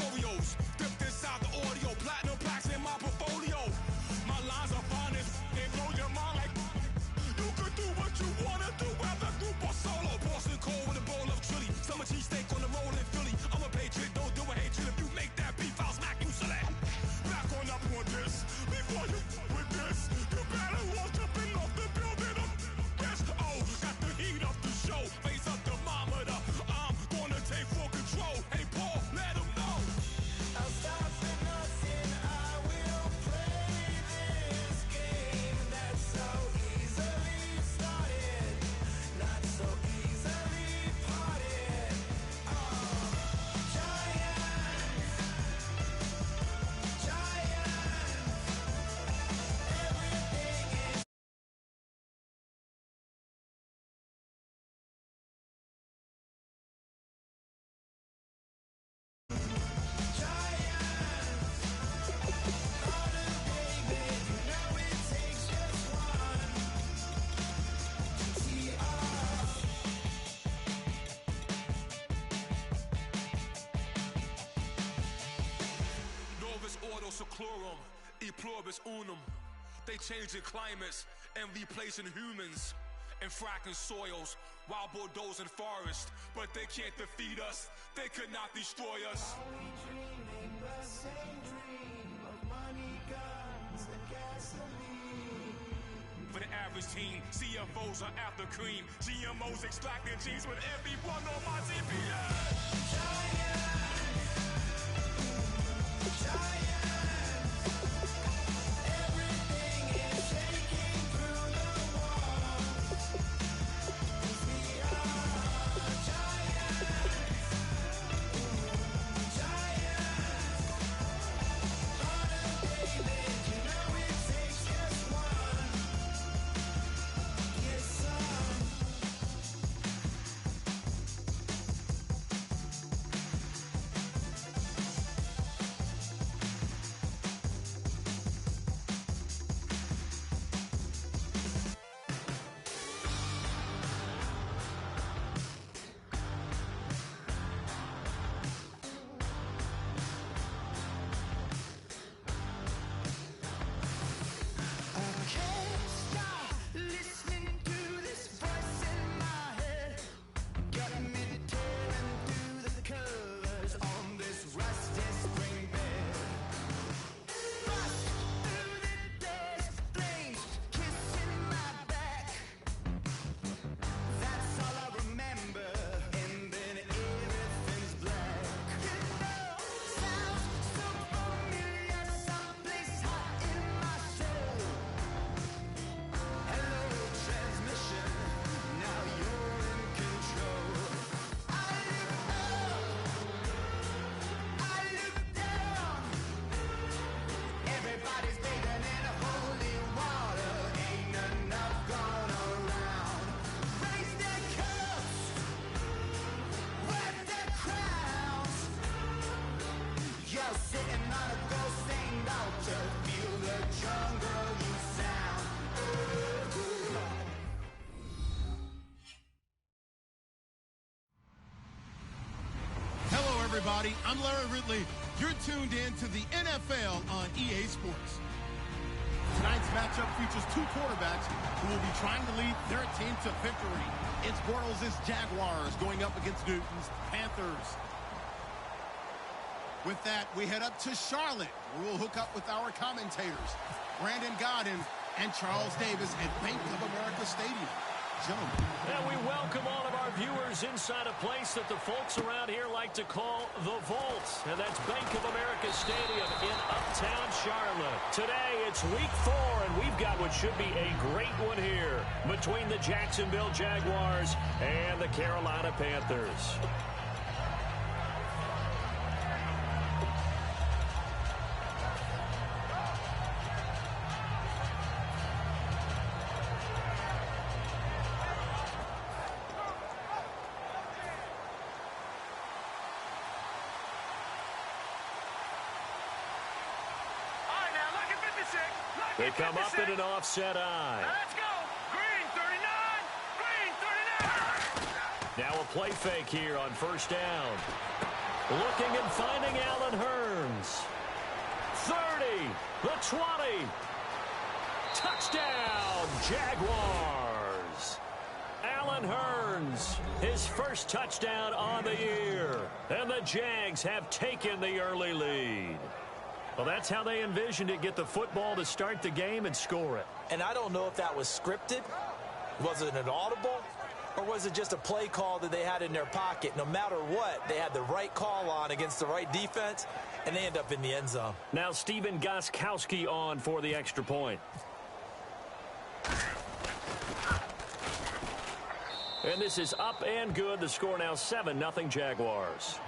Oreos. Dipped inside the audio, platinum plaques in my portfolio. My lines are finest, they blow your mind like you could do what you wanna do, whether group or solo. Boston cold with a bowl of chili, summer cheesesteak on the roll in Philly. I'm a patriot, don't do a hatred. If you make that beef, I'll smack you silly. Back on up on this, before you with this, you better walk up and off the building up. Yes, oh, got the heat up the show, face up thermometer. I'm gonna take full control. Hey Paul, let him know. I'll stop for nothing, I will play this game that's so easily started, not so easily parted. Giants, everything is Novus ordo seclorum, e pluribus unum. They changing climates and replacing humans and fracking soils, wild bulldozing forests, but they can't defeat us. They could not destroy us. Are we dreaming the same dream of money, guns, and gasoline? For the average teen, CFOs are after cream. GMOs extracting genes with everyone on my CPS. Everything is shaking through the walls. We are giants. Heart of David, you know it takes just one. Yes, son. Everybody, I'm Larry Ridley. You're tuned in to the NFL on EA Sports. Tonight's matchup features two quarterbacks who will be trying to lead their team to victory. It's Bortles' Jaguars going up against Newton's Panthers. With that, we head up to Charlotte, where we'll hook up with our commentators, Brandon Godden and Charles Davis at Bank of America Stadium. Gentlemen. And we welcome all of our viewers inside a place that the folks around here like to call the Vault. And that's Bank of America Stadium in Uptown Charlotte. Today, it's week 4, and we've got what should be a great one here between the Jacksonville Jaguars and the Carolina Panthers. They come up in an offset eye. Let's go. Green 39. Green 39. Now a play fake here on first down. Looking and finding Allen Jaguars. Allen Hurns, his first touchdown on the year. And the Jags have taken the early lead. Well, that's how they envisioned it, get the football to start the game and score it. And I don't know if that was scripted. Was it an audible? Or was it just a play call that they had in their pocket? No matter what, they had the right call on against the right defense, and they end up in the end zone. Now Steven Gostkowski on for the extra point. And this is up and good. The score now 7-0 Jaguars.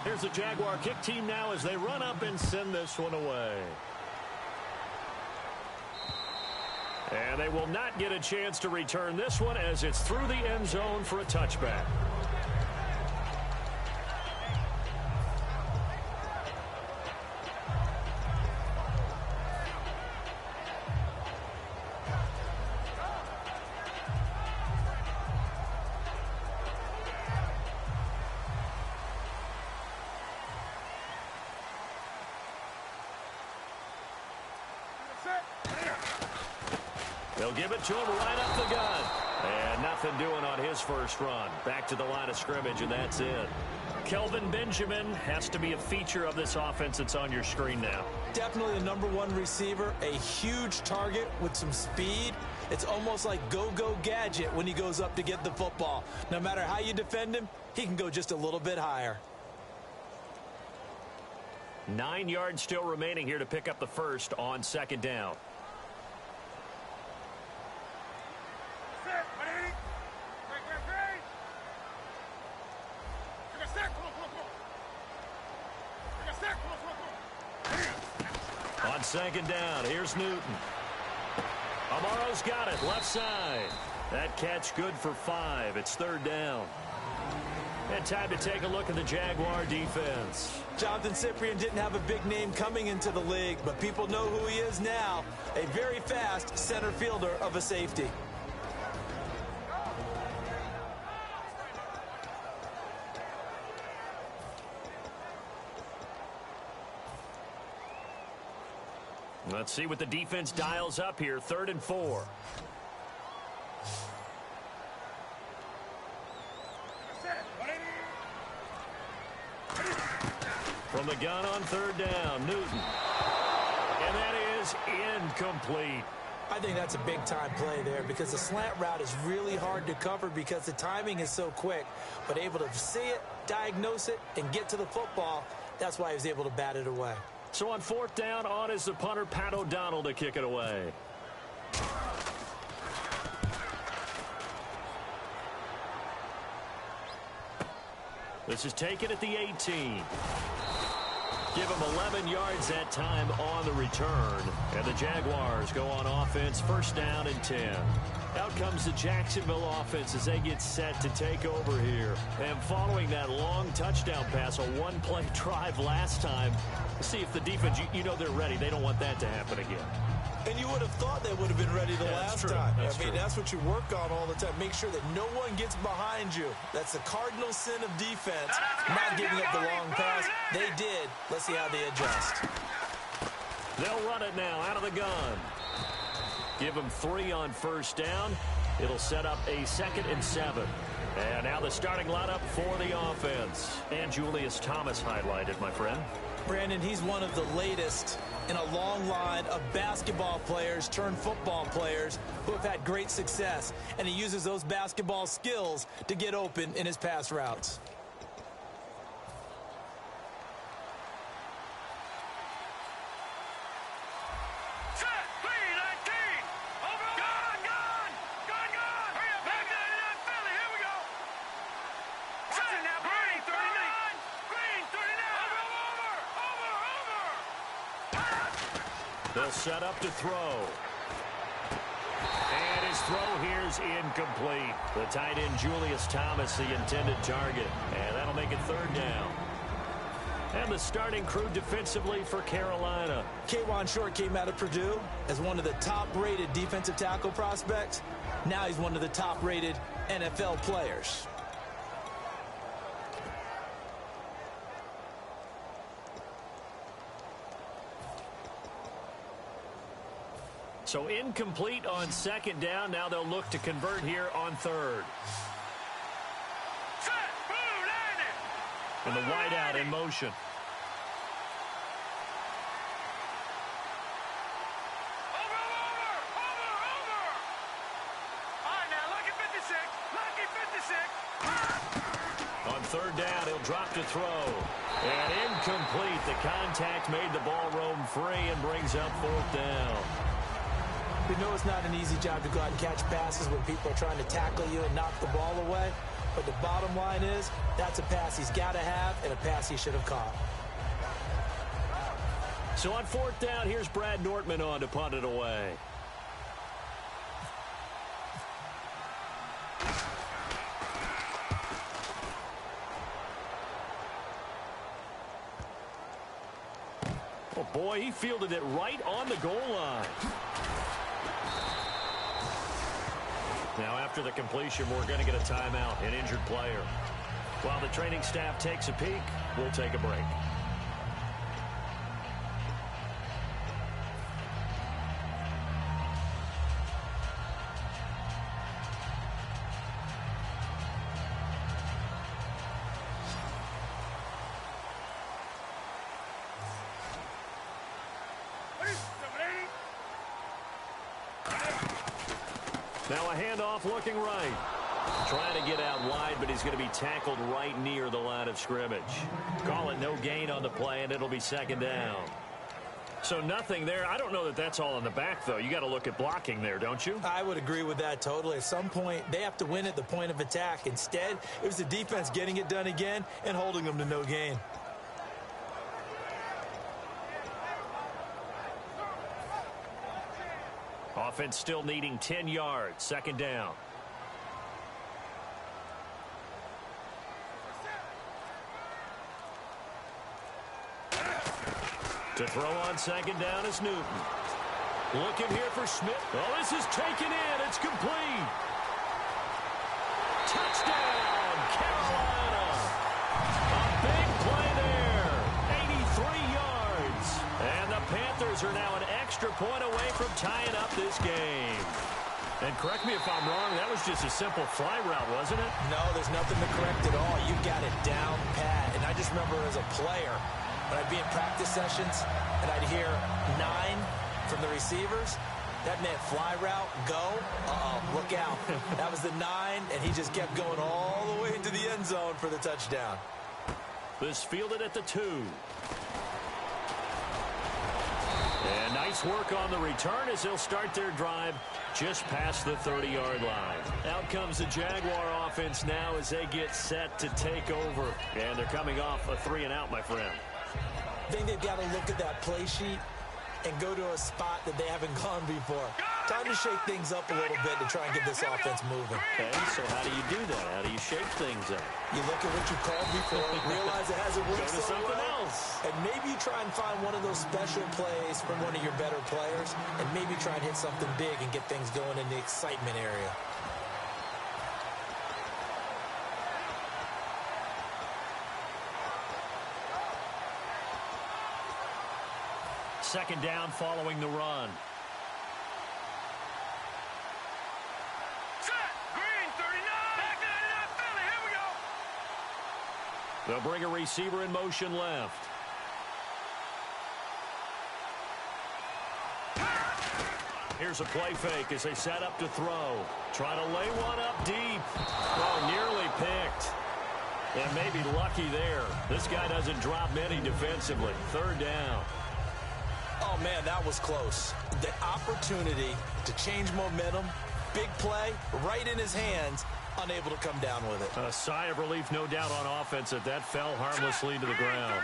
Here's the Jaguar kick team now as they run up and send this one away. And they will not get a chance to return this one as it's through the end zone for a touchback. They'll give it to him right up the gun. And nothing doing on his first run. Back to the line of scrimmage, and that's it. Kelvin Benjamin has to be a feature of this offense that's on your screen now. Definitely the #1 receiver, a huge target with some speed. It's almost like go-go gadget when he goes up to get the football. No matter how you defend him, he can go just a little bit higher. 9 yards still remaining here to pick up the first on second down. On second down, here's Newton. Amaro's got it, left side. That catch good for 5. It's third down. And time to take a look at the Jaguar defense. Jonathan Cyprien didn't have a big name coming into the league, but people know who he is now. A very fast center fielder of a safety. Let's see what the defense dials up here. 3rd and 4. From the gun on 3rd down, Newton. And that is incomplete. I think that's a big-time play there because the slant route is really hard to cover because the timing is so quick. But able to see it, diagnose it, and get to the football, that's why he was able to bat it away. So on 4th down, on is the punter, Pat O'Donnell, to kick it away. This is taken at the 18. Give him 11 yards that time on the return. And the Jaguars go on offense, 1st down and 10. Out comes the Jacksonville offense as they get set to take over here. And following that long touchdown pass, a one-play drive last time, see if the defense, you know they're ready. They don't want that to happen again. And you would have thought they would have been ready the last time. That's true. That's what you work on all the time. Make sure that no one gets behind you. That's the cardinal sin of defense, not giving up the long pass. They did. Let's see how they adjust. They'll run it now out of the gun. Give them 3 on 1st down. It'll set up a 2nd and 7. And now the starting lineup for the offense. And Julius Thomas highlighted, my friend. Brandon, he's one of the latest in a long line of basketball players turned football players who have had great success. And he uses those basketball skills to get open in his pass routes. They'll set up to throw. And his throw here's incomplete. The tight end Julius Thomas, the intended target. And that'll make it 3rd down. And the starting crew defensively for Carolina. K'Wan Short came out of Purdue as one of the top-rated defensive tackle prospects. Now he's one of the top-rated NFL players. So incomplete on second down. Now they'll look to convert here on third. And the wideout in motion. On third down, he'll drop to throw. And incomplete. The contact made the ball roam free and brings up fourth down. We know it's not an easy job to go out and catch passes when people are trying to tackle you and knock the ball away. But the bottom line is, that's a pass he's got to have and a pass he should have caught. So on fourth down, here's Brad Nortman on to punt it away. Oh, boy, he fielded it right on the goal line. Now, after the completion, we're going to get a timeout, an injured player. While the training staff takes a peek, we'll take a break. Now a handoff looking right. Trying to get out wide, but he's going to be tackled right near the line of scrimmage. Call it no gain on the play, and it'll be second down. So nothing there. I don't know that that's all in the back, though. You got to look at blocking there, don't you? I would agree with that totally. At some point, they have to win at the point of attack. Instead, it was the defense getting it done again and holding them to no gain. Offense still needing 10 yards. Second down. To throw on second down is Newton. Looking here for Smith. Oh, this is taken in. It's complete. Touchdown, Carolina. A big play there. 83 yards. And the Panthers are now an extra point away from tying up this game. And correct me if I'm wrong, that was just a simple fly route, wasn't it? No, there's nothing to correct at all. You got it down pat. And I just remember as a player, when I'd be in practice sessions and I'd hear 9 from the receivers, that meant fly route, go, look out. That was the 9, and he just kept going all the way into the end zone for the touchdown. This fielded at the 2. And nice work on the return as they'll start their drive just past the 30-yard line. Out comes the Jaguar offense now as they get set to take over. And they're coming off a 3-and-out, my friend. I think they've got to look at that play sheet and go to a spot that they haven't gone before. Time to shake things up a little bit to try and get this offense moving. Okay, so how do you do that? How do you shake things up? You look at what you called before, realize it hasn't worked Go to so something well, else. and maybe you try and find one of those special plays from one of your better players, and maybe try and hit something big and get things going in the excitement area. Second down following the run. They'll bring a receiver in motion left. Here's a play fake as they set up to throw. Trying to lay one up deep. Oh, nearly picked. And maybe lucky there. This guy doesn't drop many defensively. Third down. Oh, man, that was close. The opportunity to change momentum, big play, right in his hands, unable to come down with it. A sigh of relief, no doubt, on offense that that fell harmlessly to the ground.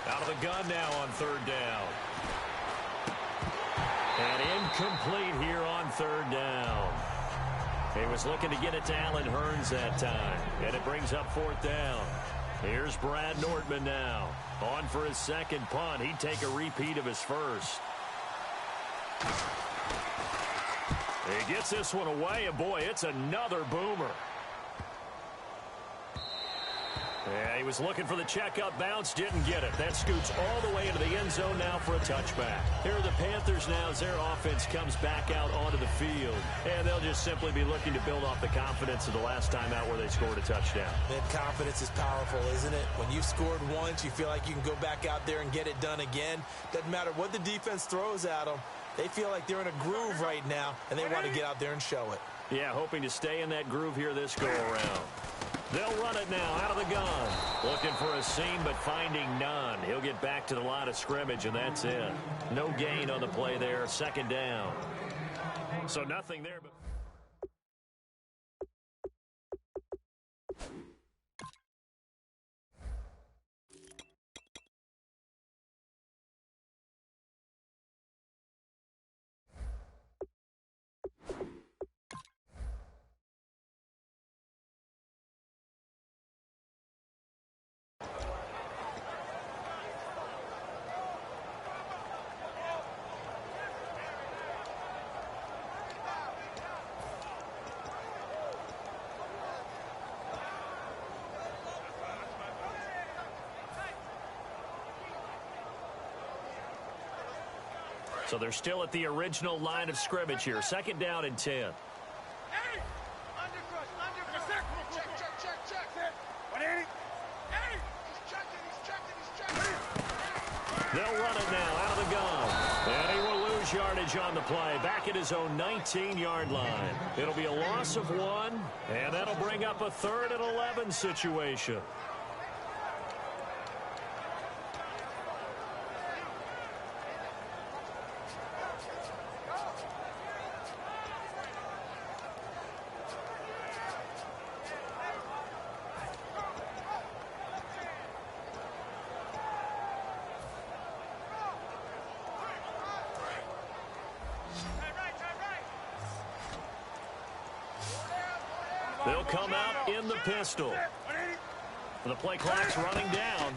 Out of the gun now on third down. And incomplete here on third down. He was looking to get it to Allen Hurns that time. And it brings up fourth down. Here's Brad Nortman now. On for his second punt. He'd take a repeat of his first. He gets this one away, and boy, it's another boomer. Yeah, he was looking for the checkup bounce, didn't get it. That scoots all the way into the end zone now for a touchback. Here are the Panthers now as their offense comes back out onto the field. And they'll just simply be looking to build off the confidence of the last time out where they scored a touchdown. And confidence is powerful, isn't it? When you've scored once, you feel like you can go back out there and get it done again. Doesn't matter what the defense throws at them. They feel like they're in a groove right now, and they want to get out there and show it. Yeah, hoping to stay in that groove here this go-around. They'll run it now out of the gun. Looking for a seam, but finding none. He'll get back to the line of scrimmage, and that's it. No gain on the play there. Second down. So nothing there, but... So they're still at the original line of scrimmage here. Second down and 10. They'll run it now out of the gun. And he will lose yardage on the play. Back at his own 19-yard line. It'll be a loss of 1, and that'll bring up a 3rd and 11 situation. They'll come out in the pistol. The play clock's running down.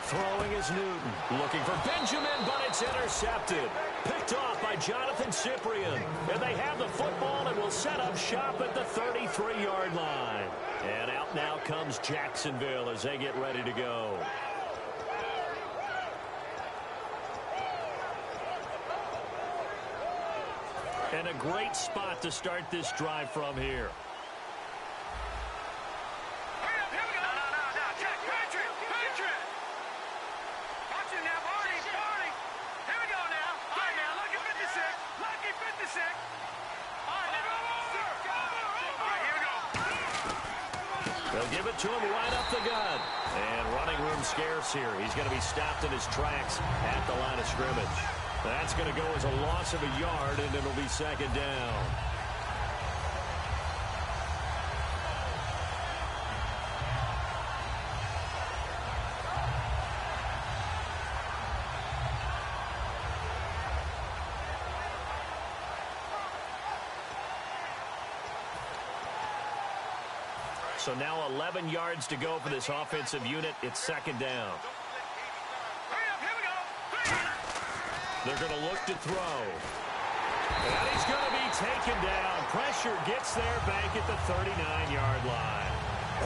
Throwing is Newton. Looking for Benjamin, but it's intercepted. Picked off by Jonathan Cyprien. And they have the football and will set up shop at the 33-yard line. And out now comes Jacksonville as they get ready to go. And a great spot to start this drive from here. They'll give it to him right up the gut. And running room scarce here. He's going to be stopped in his tracks at the line of scrimmage. That's going to go as a loss of a yard, and it'll be second down. So now 11 yards to go for this offensive unit. It's second down. They're going to look to throw. And he's going to be taken down. Pressure gets there back at the 39-yard line.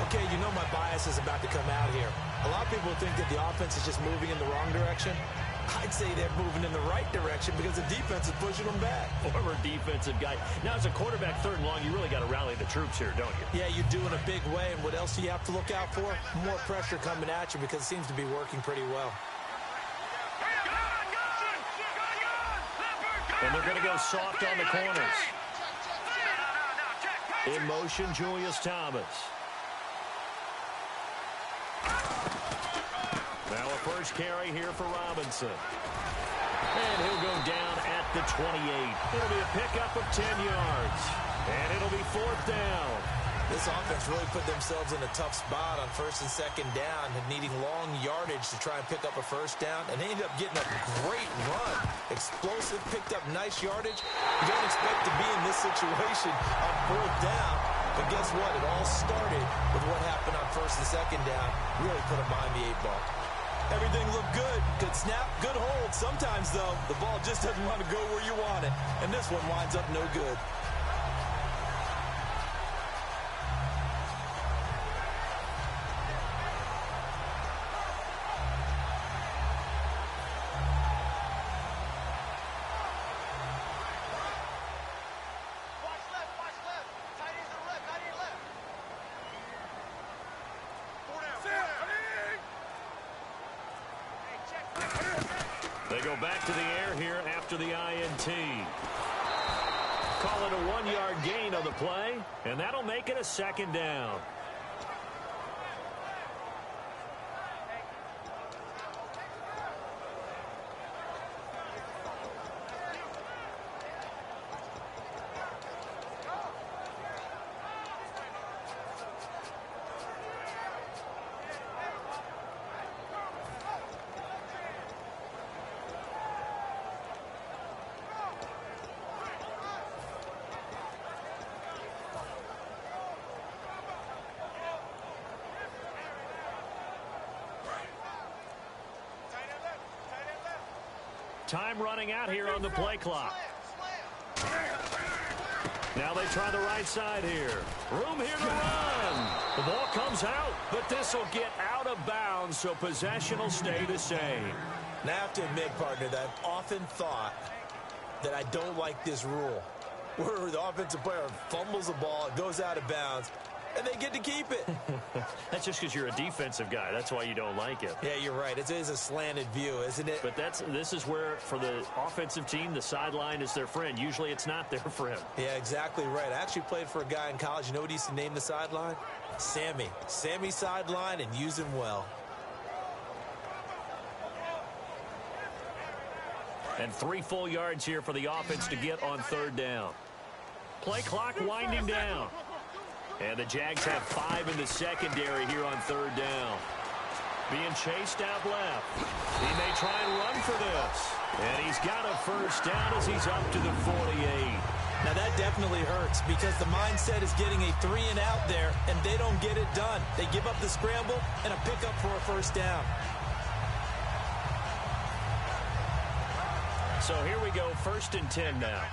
Okay, you know my bias is about to come out here. A lot of people think that the offense is just moving in the wrong direction. I'd say they're moving in the right direction because the defense is pushing them back. Former defensive guy. Now, as a quarterback, 3rd and long, you really got to rally the troops here, don't you? Yeah, you do in a big way. And what else do you have to look out for? More pressure coming at you because it seems to be working pretty well. And they're going to go soft on the corners. In motion, Julius Thomas. Now a first carry here for Robinson. And he'll go down at the 28. It'll be a pickup of 10 yards. And it'll be 4th down. This offense really put themselves in a tough spot on 1st and 2nd down and needing long yardage to try and pick up a 1st down. And they ended up getting a great run. Explosive, picked up nice yardage. You don't expect to be in this situation on 4th down. But guess what? It all started with what happened on 1st and 2nd down. Really put them behind the 8 ball. Everything looked good. Good snap, good hold. Sometimes, though, the ball just doesn't want to go where you want it. And this one winds up no good. They go back to the air here after the INT. Call it a 1-yard gain on the play, and that'll make it a 2nd down. Time running out here on the play clock. Now they try the right side here. Room here to run. The ball comes out, but this will get out of bounds, so possession will stay the same. Now, I have to admit, partner, that I've often thought that I don't like this rule, where the offensive player fumbles the ball, it goes out of bounds, and they get to keep it. That's just because you're a defensive guy. That's why you don't like it. Yeah, you're right. It is a slanted view, isn't it? But this is where, for the offensive team, the sideline is their friend. Usually it's not their friend. Yeah, exactly right. I actually played for a guy in college. You know what he used to name the sideline? Sammy. Sammy sideline, and use him well. And 3 full yards here for the offense to get on 3rd down. Play clock winding down. And the Jags have 5 in the secondary here on 3rd down. Being chased out left. He may try and run for this. And he's got a 1st down as he's up to the 48. Now that definitely hurts because the mindset is getting a 3-and-out there, and they don't get it done. They give up the scramble and a pickup for a 1st down. So here we go, 1st and 10 now.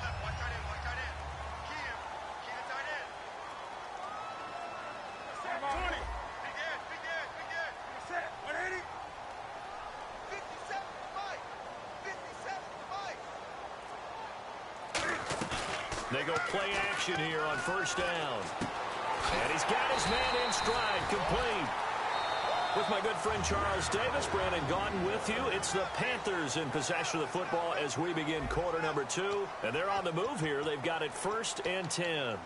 They go play action here on 1st down. And he's got his man in stride, complete. With my good friend Charles Davis, Brandon Gaudin with you. It's the Panthers in possession of the football as we begin quarter number 2. And they're on the move here. They've got it 1st and 10.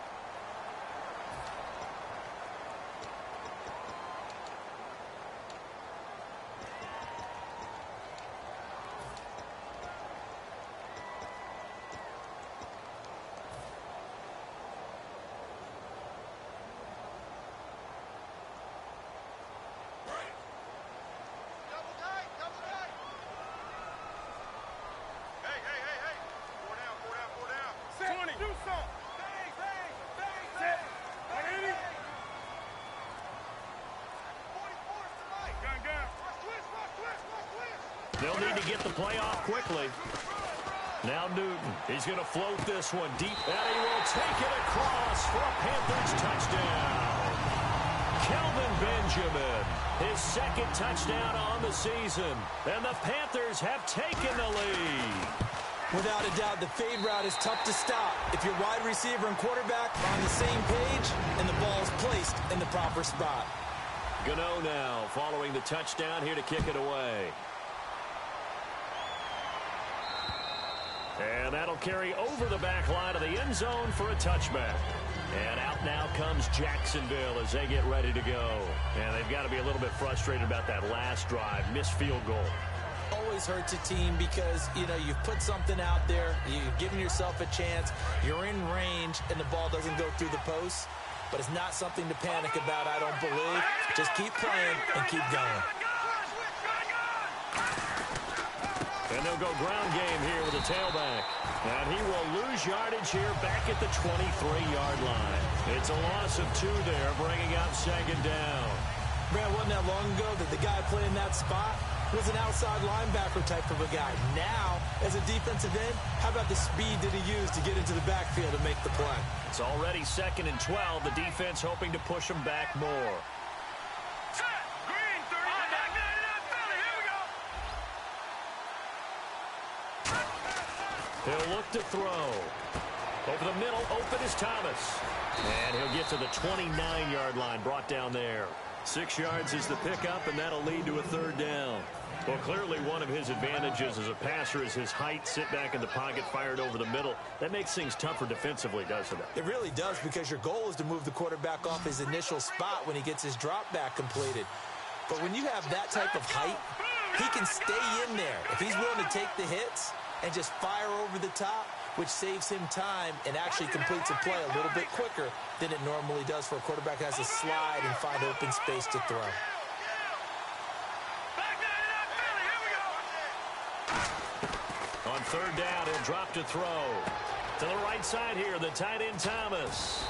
They'll need to get the play off quickly. Now Newton. He's going to float this one deep. And he will take it across for a Panthers touchdown. Kelvin Benjamin. His 2nd touchdown on the season. And the Panthers have taken the lead. Without a doubt, the fade route is tough to stop if your wide receiver and quarterback are on the same page and the ball is placed in the proper spot. Gano now following the touchdown here to kick it away. And that'll carry over the back line of the end zone for a touchback. And out now comes Jacksonville as they get ready to go. And they've got to be a little bit frustrated about that last drive, missed field goal. Always hurts a team because, you know, you've put something out there, you've given yourself a chance, you're in range, and the ball doesn't go through the post. But it's not something to panic about, I don't believe. Just keep playing and keep going. And they'll go ground game here with a tailback. And he will lose yardage here back at the 23-yard line. It's a loss of 2 there, bringing up 2nd down. Man, wasn't that long ago that the guy playing that spot was an outside linebacker type of a guy. Now, as a defensive end, how about the speed that he used to get into the backfield and make the play? It's already 2nd and 12. The defense hoping to push him back more. He'll look to throw. Over the middle, open is Thomas. And he'll get to the 29-yard line, brought down there. 6 yards is the pickup, and that'll lead to a 3rd down. Well, clearly one of his advantages as a passer is his height, sit back in the pocket, fired over the middle. That makes things tougher defensively, doesn't it? It really does, because your goal is to move the quarterback off his initial spot when he gets his drop back completed. But when you have that type of height, he can stay in there. If he's willing to take the hits and just fire over the top, which saves him time and actually completes a play a little bit quicker than it normally does for a quarterback that has to slide and find open space to throw. On 3rd down, he'll drop to throw. To the right side here, the tight end Thomas.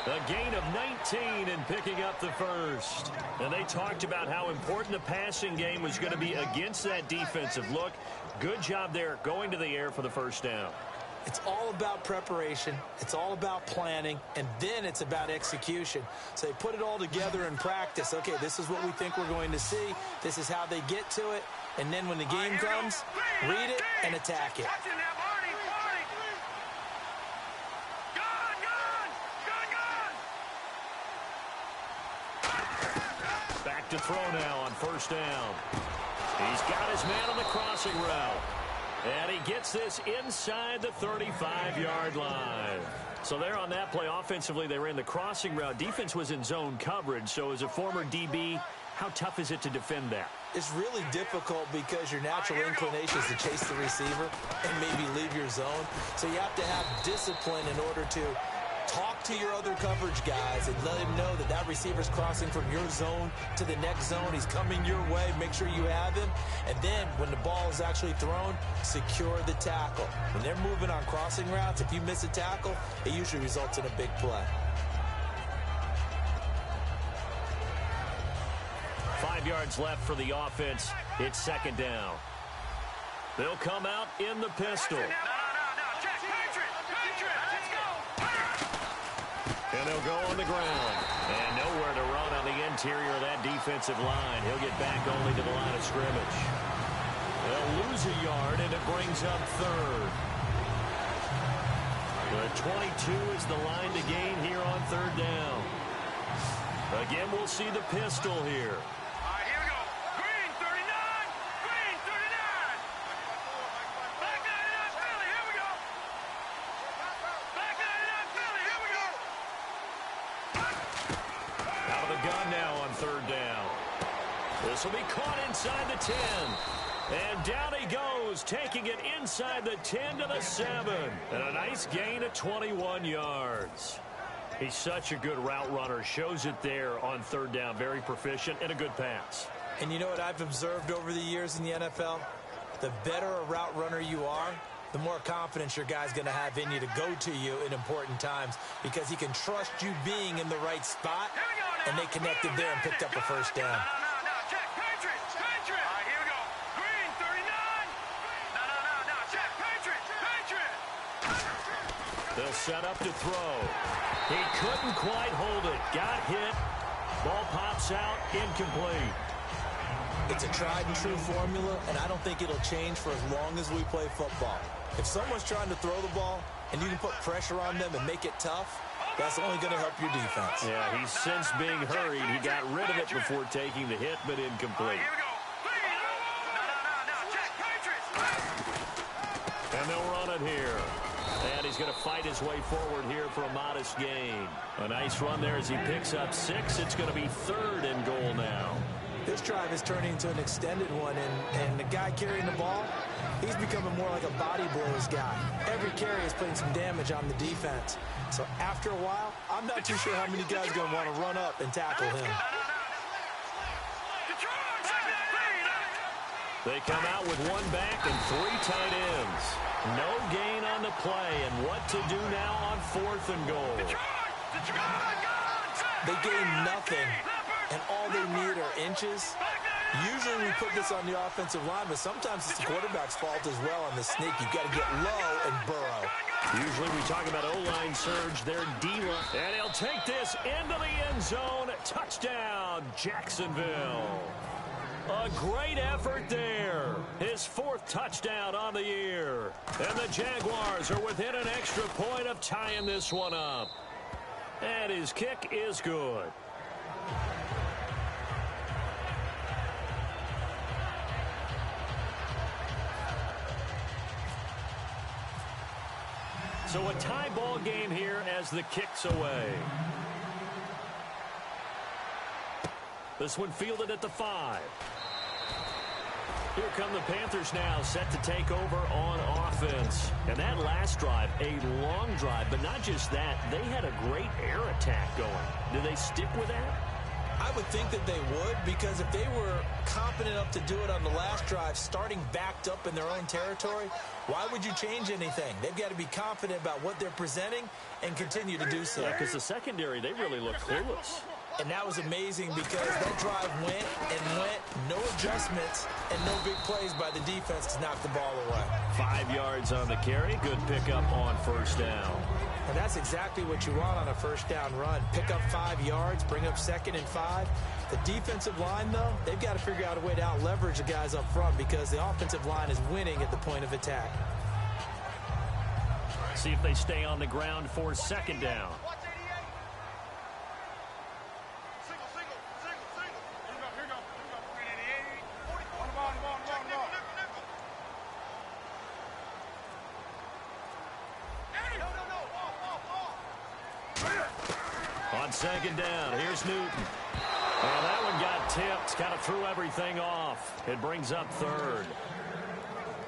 A gain of 19 and picking up the 1st. And they talked about how important the passing game was going to be against that defensive look. Good job there going to the air for the 1st down. It's all about preparation. It's all about planning. And then it's about execution. So they put it all together in practice. Okay, this is what we think we're going to see. This is how they get to it. And then when the game comes, read it and attack it. Back to throw now on 1st down. He's got his man on the crossing route. And he gets this inside the 35-yard line. So there on that play, offensively, they ran the crossing route. Defense was in zone coverage. So as a former DB, how tough is it to defend that? It's really difficult because your natural inclination is to chase the receiver and maybe leave your zone. So you have to have discipline in order to talk to your other coverage guys and let him know that that receiver's crossing from your zone to the next zone. He's coming your way. Make sure you have him. And then when the ball is actually thrown, secure the tackle. When they're moving on crossing routes, if you miss a tackle, it usually results in a big play. 5 yards left for the offense. It's 2nd down. They'll come out in the pistol. And they'll go on the ground. And nowhere to run on the interior of that defensive line. He'll get back only to the line of scrimmage. They'll lose a yard, and it brings up 3rd. The 22 is the line to gain here on 3rd down. Again, we'll see the pistol here. This will be caught inside the 10. And down he goes, taking it inside the 10 to the 7. And a nice gain of 21 yards. He's such a good route runner. Shows it there on 3rd down. Very proficient and a good pass. And you know what I've observed over the years in the NFL? The better a route runner you are, the more confidence your guy's going to have in you to go to you in important times, because he can trust you being in the right spot, and they connected there and picked up a 1st down. They'll set up to throw. He couldn't quite hold it. Got hit. Ball pops out. Incomplete. It's a tried and true formula, and I don't think it'll change for as long as we play football. If someone's trying to throw the ball and you can put pressure on them and make it tough, that's only going to help your defense. Yeah, he's since being hurried. He got rid of it before taking the hit, but incomplete. And they'll run it here. And he's going to fight his way forward here for a modest gain. A nice run there as he picks up 6. It's going to be 3rd and goal now. This drive is turning into an extended one, and the guy carrying the ball, he's becoming more like a body blows guy. Every carry is putting some damage on the defense. So after a while, I'm not too sure how many guys are going to want to run up and tackle him. They come out with 1 back and 3 tight ends. No gain on the play, and what to do now on 4th and goal. They gain nothing, and all they need are inches. Usually we put this on the offensive line, but sometimes it's the quarterback's fault as well on the sneak. You've got to get low and burrow. Usually we talk about O-line surge, their D-line. And he'll take this into the end zone. Touchdown, Jacksonville. A great effort there. His 4th touchdown on the year. And the Jaguars are within an extra point of tying this one up. And his kick is good. So a tie ball game here as the kick's away. This one fielded at the 5. Here come the Panthers now, set to take over on offense. And that last drive, a long drive, but not just that. They had a great air attack going. Do they stick with that? I would think that they would, because if they were confident enough to do it on the last drive, starting backed up in their own territory, why would you change anything? They've got to be confident about what they're presenting and continue to do so. Yeah, because the secondary, they really look clueless. And that was amazing because that drive went and went, no adjustments, and no big plays by the defense to knock the ball away. 5 yards on the carry. Good pickup on first down. And that's exactly what you want on a first down run. Pick up 5 yards, bring up 2nd and 5. The defensive line, though, they've got to figure out a way to out-leverage the guys up front because the offensive line is winning at the point of attack. See if they stay on the ground for 2nd down. On 2nd down, here's Newton. And that one got tipped, kind of threw everything off. It brings up 3rd.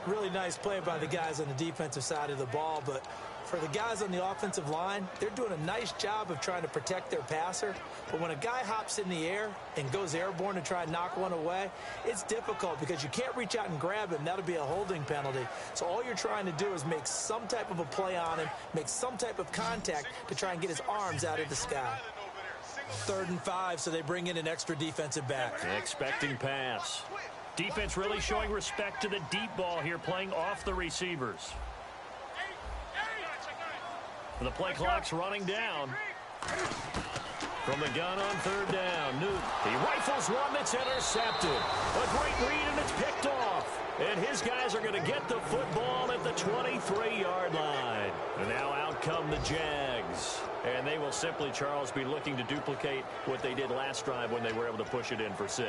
Really nice play by the guys on the defensive side of the ball, but for the guys on the offensive line, they're doing a nice job of trying to protect their passer. But when a guy hops in the air and goes airborne to try and knock one away, it's difficult because you can't reach out and grab him. That'll be a holding penalty. So all you're trying to do is make some type of a play on him, make some type of contact to try and get his arms out of the sky. 3rd and 5, so they bring in an extra defensive back. Expecting pass. Defense really showing respect to the deep ball here, playing off the receivers. The play clock's running down. From the gun on 3rd down, Newton. He rifles one that's intercepted. A great read, and it's picked off. And his guys are going to get the football at the 23-yard line. And now out come the Jags. And they will simply, Charles, be looking to duplicate what they did last drive when they were able to push it in for 6.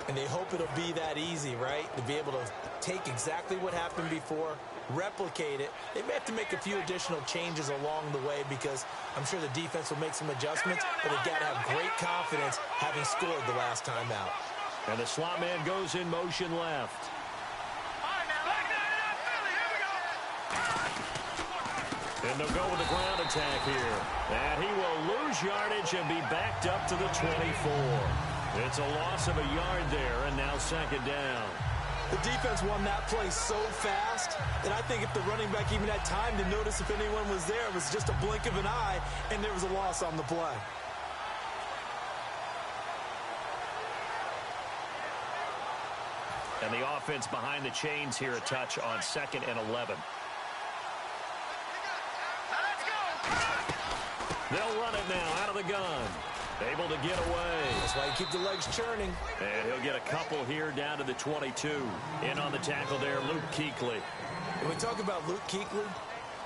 And they hope it'll be that easy, right? To be able to take exactly what happened before, replicate it. They may have to make a few additional changes along the way because I'm sure the defense will make some adjustments, but they've got to have great confidence having scored the last time out. And the slot man goes in motion left. And they'll go with the ground attack here. And he will lose yardage and be backed up to the 24. It's a loss of a yard there, and now 2nd down. The defense won that play so fast that I think if the running back even had time to notice if anyone was there, it was just a blink of an eye, and there was a loss on the play. And the offense behind the chains here, a touch on 2nd and 11. They'll run it now out of the gun. Able to get away. That's why you keep the legs churning. And he'll get a couple here down to the 22. In on the tackle there, Luke Kuechly. When we talk about Luke Kuechly,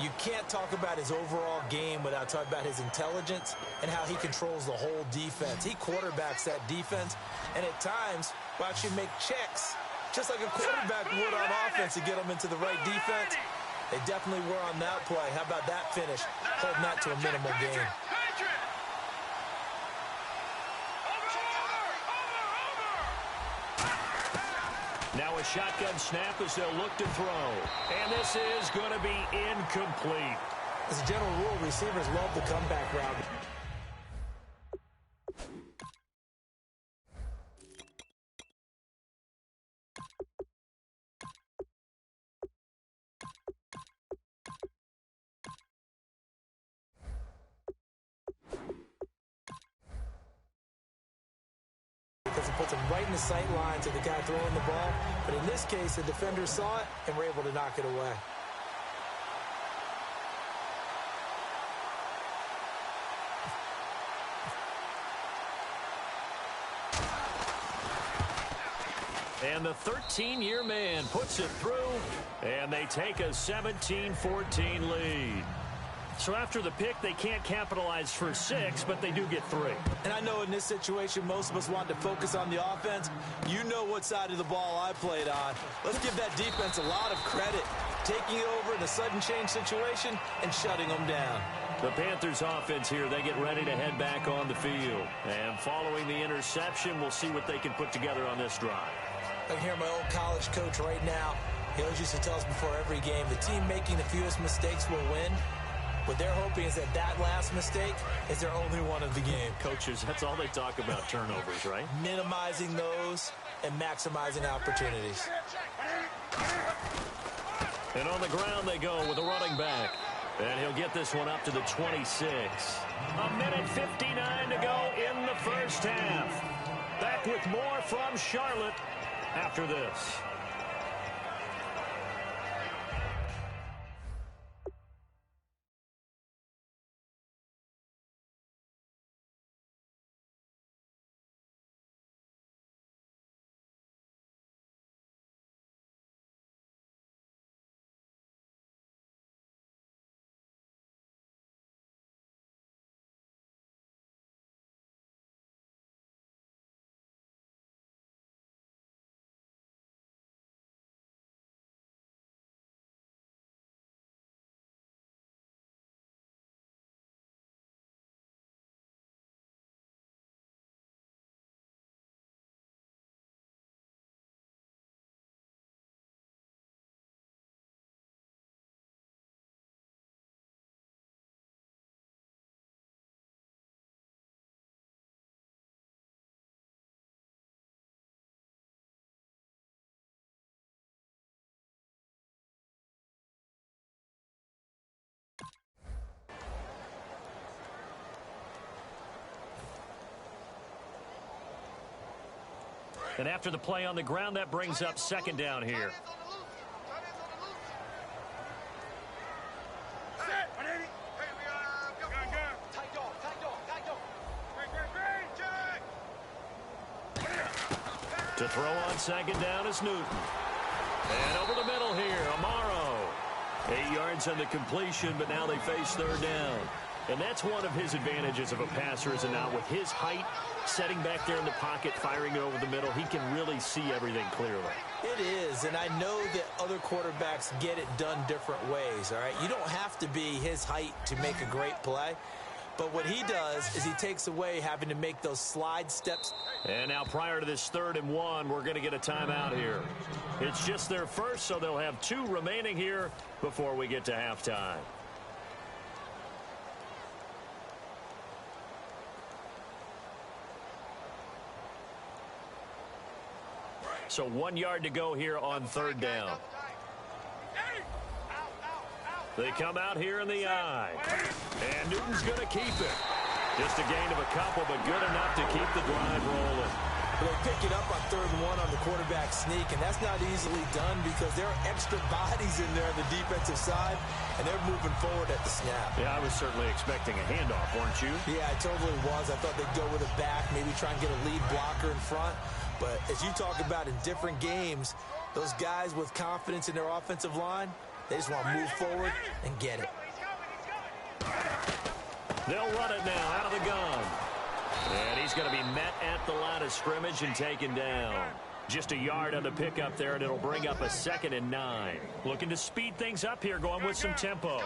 you can't talk about his overall game without talking about his intelligence and how he controls the whole defense. He quarterbacks that defense, and at times will actually make checks, just like a quarterback would on offense to get them into the right defense. They definitely were on that play. How about that finish? Holding that to a minimal gain. Now a shotgun snap as they'll look to throw. And this is going to be incomplete. As a general rule, receivers love the comeback route. Because if puts him right in the sight line to the guy throwing the ball. But in this case, the defender saw it and were able to knock it away. And the 13-year man puts it through, and they take a 17-14 lead. So after the pick, they can't capitalize for 6, but they do get 3. And I know in this situation, most of us want to focus on the offense. You know what side of the ball I played on. Let's give that defense a lot of credit, taking it over in a sudden change situation and shutting them down. The Panthers offense here, they get ready to head back on the field. And following the interception, we'll see what they can put together on this drive. I can hear my old college coach right now. He always used to tell us before every game, the team making the fewest mistakes will win. What they're hoping is that that last mistake is their only one of the game. Coaches, that's all they talk about, turnovers, right? Minimizing those and maximizing opportunities. And on the ground they go with a running back. And he'll get this one up to the 26. A minute 59 to go in the first half. Back with more from Charlotte after this. And after the play on the ground, that brings up second down here. To throw on second down is Newton. And over the middle here, Amaro. 8 yards on the completion, but now they face third down. And that's one of his advantages of a passer, is not with his height, setting back there in the pocket, firing it over the middle. He can really see everything clearly. It is, and I know that other quarterbacks get it done different ways, all right? You don't have to be his height to make a great play. But what he does is he takes away having to make those slide steps. And now prior to this 3rd and 1, we're going to get a timeout here. It's just their first, so they'll have 2 remaining here before we get to halftime. So 1 yard to go here on 3rd down. They come out here in the I. And Newton's going to keep it. Just a gain of a couple, but good enough to keep the drive rolling. They pick it up on 3rd and 1 on the quarterback sneak, and that's not easily done because there are extra bodies in there on the defensive side, and they're moving forward at the snap. Yeah, I was certainly expecting a handoff, weren't you? Yeah, I totally was. I thought they'd go with a back, maybe try and get a lead blocker in front. But as you talk about in different games, those guys with confidence in their offensive line, they just want to move forward and get it. They'll run it now out of the gun. And he's going to be met at the line of scrimmage and taken down. Just a yard on the pickup there, and it'll bring up a 2nd and 9. Looking to speed things up here, going with some tempo.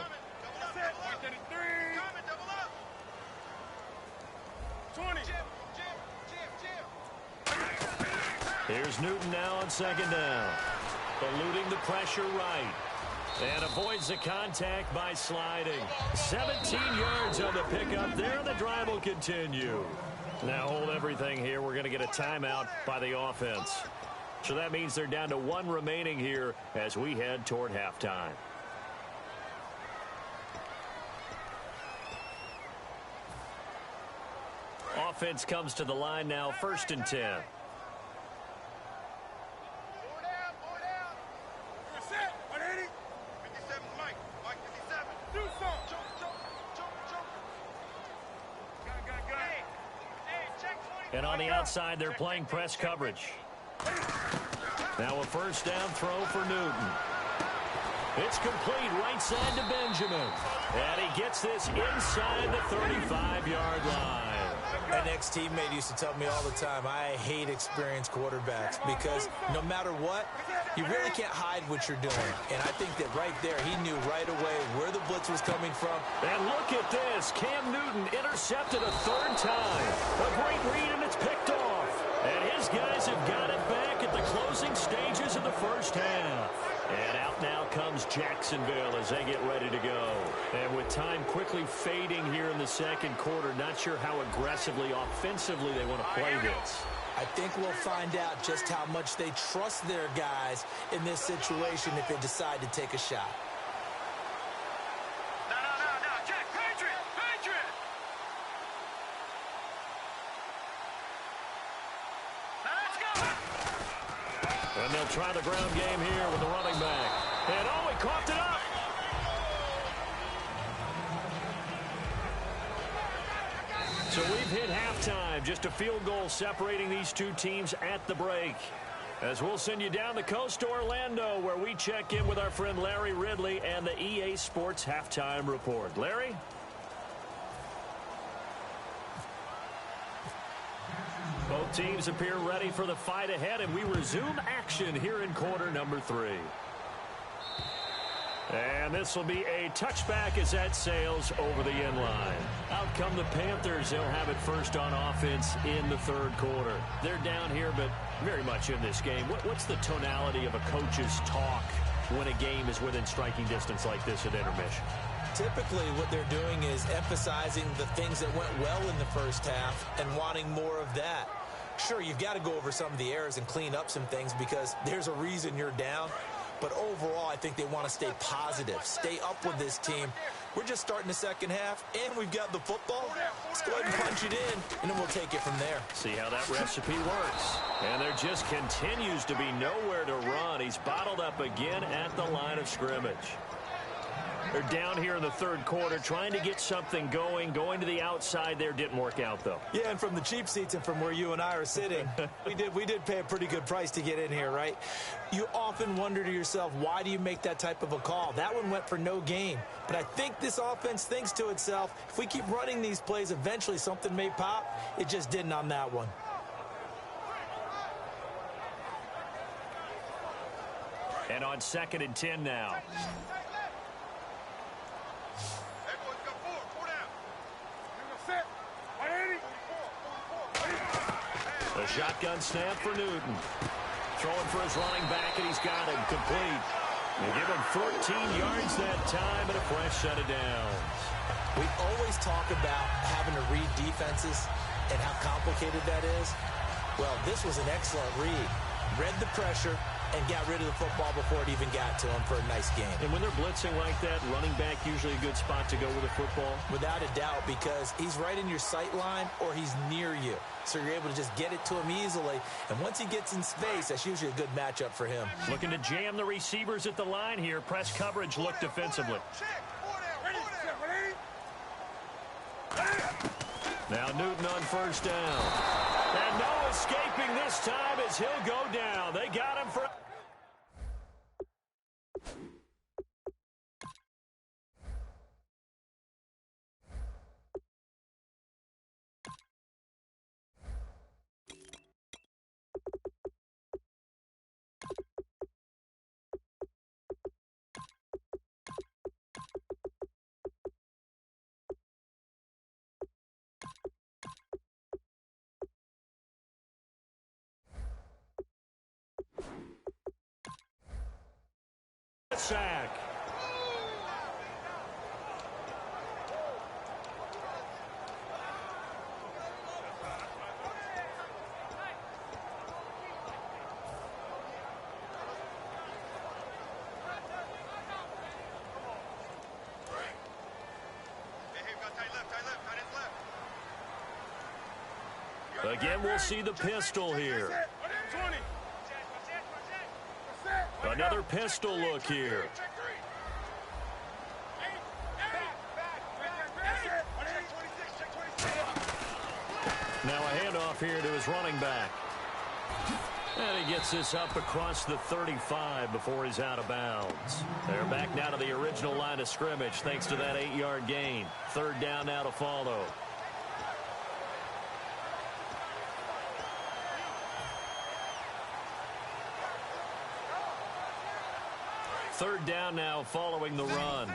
Here's Newton now on 2nd down. Eluding the pressure right. And avoids the contact by sliding. 17 yards on the pickup there, and the drive will continue. Now hold everything here. We're going to get a timeout by the offense. So that means they're down to 1 remaining here as we head toward halftime. Offense comes to the line now, 1st and 10. outside. They're playing press coverage. Now a first down throw for Newton. It's complete right side to Benjamin. And he gets this inside the 35-yard line. An ex-teammate used to tell me all the time, I hate experienced quarterbacks because no matter what, you really can't hide what you're doing. And I think that right there, he knew right away where the blitz was coming from. And look at this. Cam Newton intercepted a third time. A great read, and it's picked off. And his guys have got it back at the closing stages of the first half. And out now comes Jacksonville as they get ready to go. And with time quickly fading here in the second quarter, not sure how aggressively, offensively they want to play this. I think we'll find out just how much they trust their guys in this situation if they decide to take a shot. No, Jack, Patriot! Now let's go! And they'll try the ground game here with the running back. And oh, he coughed it up. So we've hit halftime. Just a field goal separating these two teams at the break. As we'll send you down the coast to Orlando, where we check in with our friend Larry Ridley and the EA Sports Halftime Report. Larry? Both teams appear ready for the fight ahead, and we resume action here in quarter number 3. And this will be a touchback as that sails over the end line. Out come the Panthers. They'll have it first on offense in the third quarter. They're down here, but very much in this game. What's the tonality of a coach's talk when a game is within striking distance like this at intermission? Typically, what they're doing is emphasizing the things that went well in the first half and wanting more of that. Sure, you've got to go over some of the errors and clean up some things because there's a reason you're down. But overall, I think they want to stay positive, stay up with this team. We're just starting the second half, and we've got the football. Let's go ahead and punch it in, and then we'll take it from there. See how that recipe works. And there just continues to be nowhere to run. He's bottled up again at the line of scrimmage. They're down here in the third quarter trying to get something going. Going to the outside there didn't work out, though. Yeah, and from the cheap seats and from where you and I are sitting, we did pay a pretty good price to get in here, right? You often wonder to yourself, why do you make that type of a call? That one went for no gain. But I think this offense thinks to itself, if we keep running these plays, eventually something may pop. It just didn't on that one. And on 2nd and 10 now. A shotgun snap for Newton. Throwing for his running back, and he's got him complete. They give him 14 yards that time and a fresh set of downs. We always talk about having to read defenses and how complicated that is. Well, this was an excellent read. Read the pressure and got rid of the football before it even got to him for a nice game. And when they're blitzing like that, running back usually a good spot to go with the football? Without a doubt, because he's right in your sight line or he's near you. So you're able to just get it to him easily. And once he gets in space, that's usually a good matchup for him. Looking to jam the receivers at the line here. Press coverage look defensively. Now Newton on first down. And no escaping this time as he'll go down. They got him for... sack. Again, we'll see the pistol here. Another pistol look here. Now a handoff here to his running back. And he gets this up across the 35 before he's out of bounds. They're back now to the original line of scrimmage thanks to that 8-yard gain. Third down now to follow. Third down now following the run.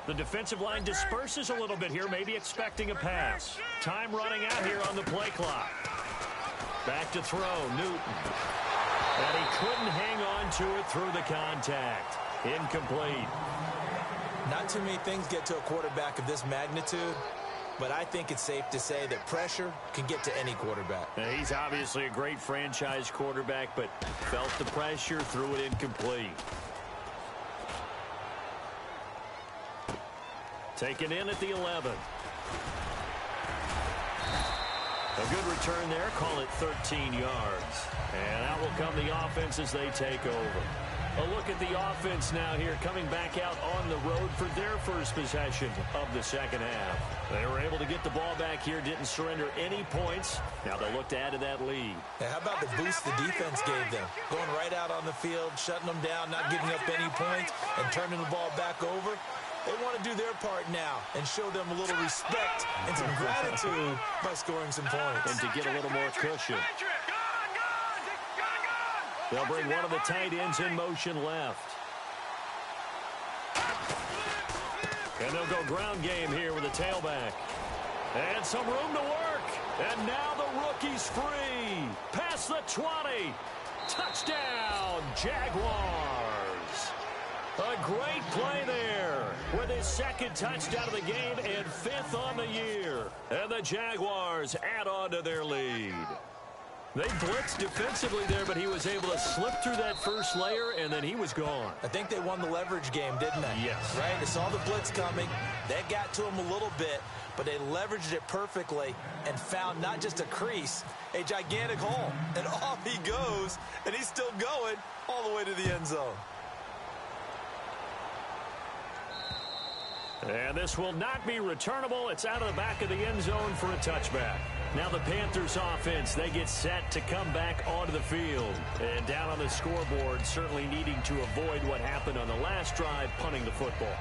The defensive line disperses a little bit here, maybe expecting a pass. Time running out here on the play clock. Back to throw, Newton. And he couldn't hang on to it through the contact. Incomplete. Not too many things get to a quarterback of this magnitude, but I think it's safe to say that pressure can get to any quarterback. Now, he's obviously a great franchise quarterback, but felt the pressure, threw it incomplete. Taken in at the 11. A good return there. Call it 13 yards. And out will come the offense as they take over. A look at the offense now here, coming back out on the road for their first possession of the second half. They were able to get the ball back here, didn't surrender any points. Now they'll look to add to that lead. Now, how about the boost the defense gave them? Going right out on the field, shutting them down, not giving up any points, and turning the ball back over. They want to do their part now and show them a little respect and some gratitude by scoring some points. And to get a little more cushion. They'll bring one of the tight ends in motion left. And they'll go ground game here with a tailback. And some room to work. And now the rookie's free. Past the 20. Touchdown, Jaguars. A great play there with his second touchdown of the game and 5th on the year. And the Jaguars add on to their lead. They blitzed defensively there, but he was able to slip through that first layer, and then he was gone. I think they won the leverage game, didn't they? Yes. Right? They saw the blitz coming. That got to him a little bit, but they leveraged it perfectly and found not just a crease, a gigantic hole. And off he goes, and he's still going all the way to the end zone. And this will not be returnable. It's out of the back of the end zone for a touchback. Now the Panthers offense, they get set to come back onto the field. And down on the scoreboard, certainly needing to avoid what happened on the last drive, punting the football.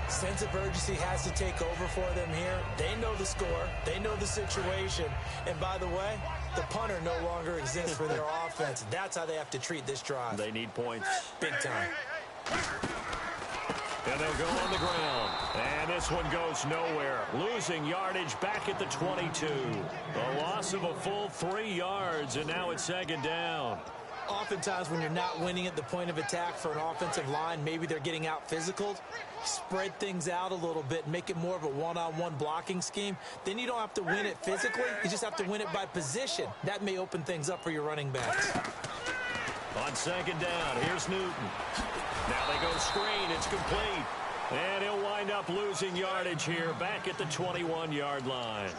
Sense of urgency has to take over for them here. They know the score. They know the situation. And by the way, the punter no longer exists for their offense. That's how they have to treat this drive. They need points. Big time. And they'll go on the ground. And this one goes nowhere. Losing yardage back at the 22. A loss of a full 3 yards, and now it's second down. Oftentimes when you're not winning at the point of attack for an offensive line, maybe they're getting out physical. Spread things out a little bit, make it more of a one-on-one blocking scheme. Then you don't have to win it physically. You just have to win it by position. That may open things up for your running backs. On second down, here's Newton. Now they go screen. It's complete. And he'll wind up losing yardage here back at the 21-yard line.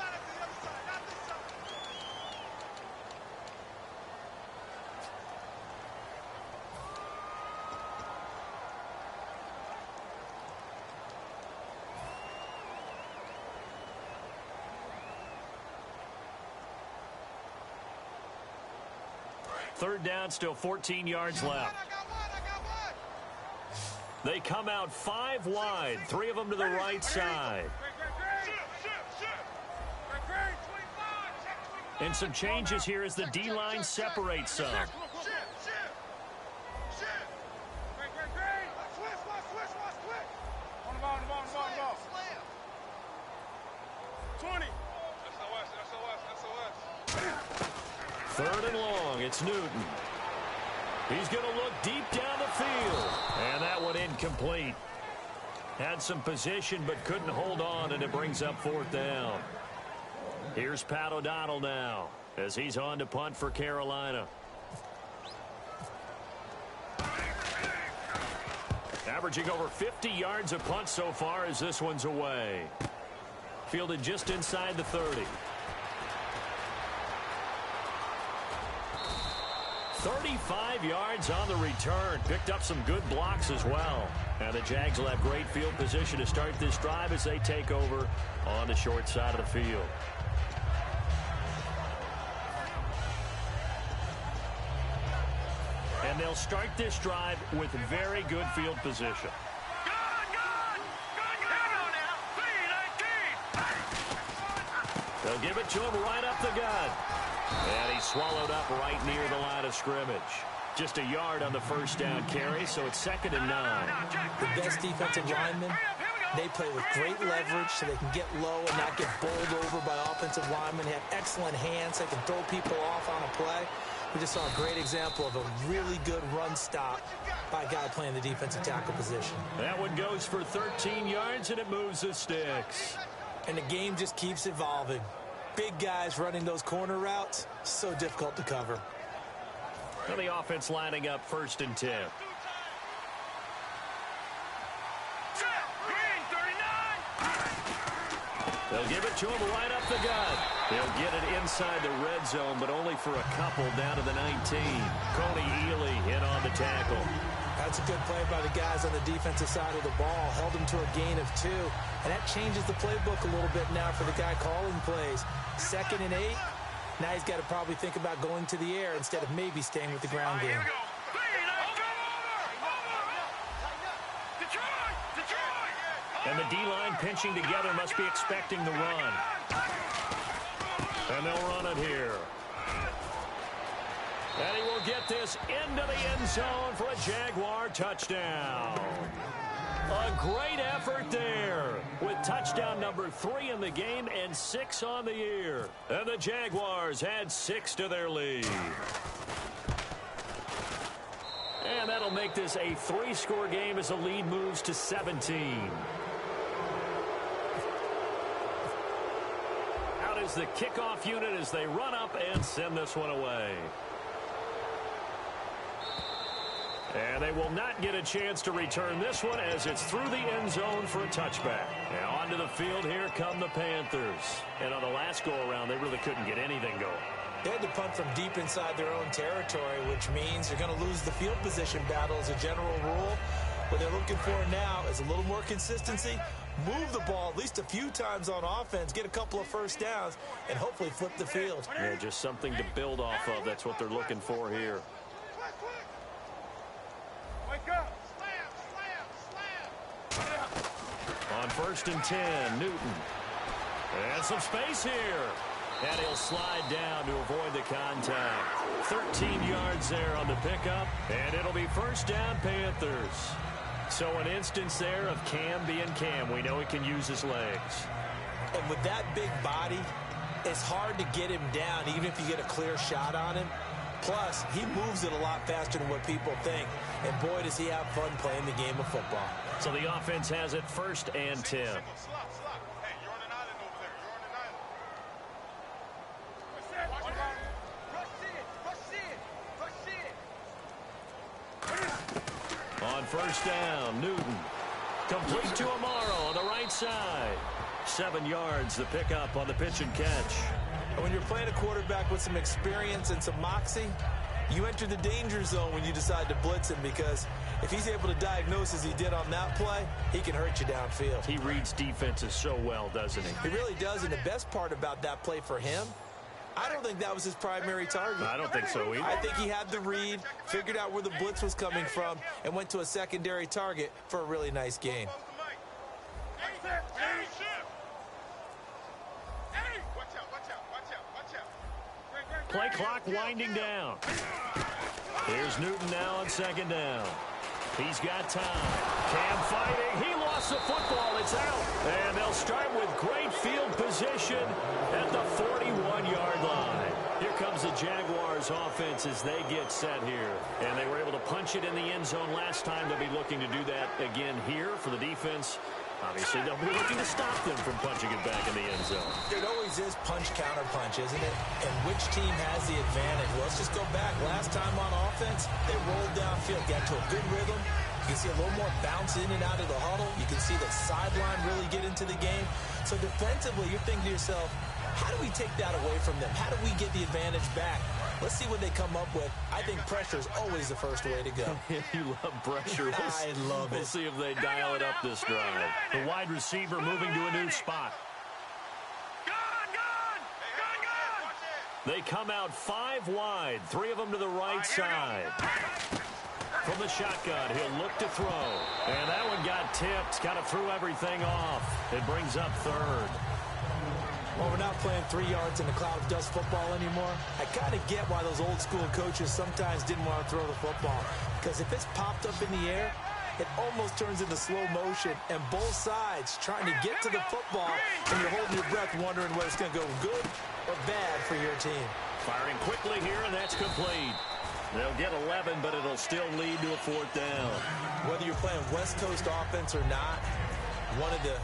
Third down, still 14 yards left. They come out 5 wide, 3 of them to the right side. And some changes here as the D-line separates some. Third and long, it's Newton. He's going to look deep down the field. And that one incomplete. Had some position but couldn't hold on, and it brings up 4th down. Here's Pat O'Donnell now as he's on to punt for Carolina. Averaging over 50 yards a punt so far as this one's away. Fielded just inside the 30. 35 yards on the return. Picked up some good blocks as well. And the Jags will have great field position to start this drive as they take over on the short side of the field. And they'll start this drive with very good field position. They'll give it to him right up the gut. And he's swallowed up right near the line of scrimmage. Just a yard on the first down carry, so it's 2nd and 9. The best defensive linemen, they play with great leverage so they can get low and not get bowled over by offensive linemen. They have excellent hands. They can throw people off on a play. We just saw a great example of a really good run stop by a guy playing the defensive tackle position. That one goes for 13 yards, and it moves the sticks. And the game just keeps evolving. Big guys running those corner routes, so difficult to cover. Well, the offense lining up 1st and 10. They'll give it to him right up the gut. He'll get it inside the red zone, but only for a couple down to the 19. Coney Ely in on the tackle. That's a good play by the guys on the defensive side of the ball. Held him to a gain of 2. And that changes the playbook a little bit now for the guy calling plays. 2nd and 8. Now he's got to probably think about going to the air instead of maybe staying with the ground game. And the D-line pinching together must be expecting the run. And they'll run it here. And he will get this into the end zone for a Jaguar touchdown. A great effort there with touchdown number 3 in the game and 6 on the year. And the Jaguars add 6 to their lead. And that'll make this a 3-score game as the lead moves to 17. Out is the kickoff unit as they run up and send this one away. And they will not get a chance to return this one as it's through the end zone for a touchback. Now onto the field, here come the Panthers. And on the last go-around, they really couldn't get anything going. They had to punt from deep inside their own territory, which means they're going to lose the field position battle as a general rule. What they're looking for now is a little more consistency, move the ball at least a few times on offense, get a couple of first downs, and hopefully flip the field. Yeah, just something to build off of. That's what they're looking for here. On 1st and 10, Newton. And some space here. And he'll slide down to avoid the contact. 13 yards there on the pickup. And it'll be 1st down, Panthers. So an instance there of Cam being Cam. We know he can use his legs. And with that big body, it's hard to get him down, even if you get a clear shot on him. Plus, he moves it a lot faster than what people think. And boy, does he have fun playing the game of football. So the offense has it 1st and 10. On 1st down, Newton. Complete to Amaro on the right side. 7 yards, the pickup on the pitch and catch. And when you're playing a quarterback with some experience and some moxie, you enter the danger zone when you decide to blitz him, because if he's able to diagnose as he did on that play, he can hurt you downfield. He reads defenses so well, doesn't he? He really does, and the best part about that play for him, I don't think that was his primary target. I don't think so either. I think he had the read, figured out where the blitz was coming from, and went to a secondary target for a really nice gain. Play clock winding down. Here's Newton now on 2nd down. He's got time. Cam fighting. He lost the football. It's out. And they'll start with great field position at the 41-yard line. Here comes the Jaguars offense as they get set here. And they were able to punch it in the end zone last time. They'll be looking to do that again here for the defense. Obviously, they'll be looking to stop them from punching it back in the end zone. It always is punch-counter-punch, isn't it? And which team has the advantage? Well, let's just go back. Last time on offense, they rolled downfield, got to a good rhythm, You can see a little more bounce in and out of the huddle. You can see the sideline really get into the game. So defensively, you're thinking to yourself, how do we take that away from them? How do we get the advantage back? Let's see what they come up with. I think pressure is always the first way to go. You love pressure. I love it. We'll see if they dial it up this drive. The wide receiver moving to a new spot. They come out 5 wide, 3 of them to the right side. From the shotgun, he'll look to throw. And that one got tipped, kind of threw everything off. It brings up 3rd. Well, we're not playing 3 yards in a cloud of dust football anymore. I kind of get why those old school coaches sometimes didn't want to throw the football. Because if it's popped up in the air, it almost turns into slow motion. And both sides trying to get to the football, and you're holding your breath wondering whether it's going to go good or bad for your team. Firing quickly here, and that's complete. They'll get 11, but it'll still lead to a 4th down. Whether you're playing West Coast offense or not, one of the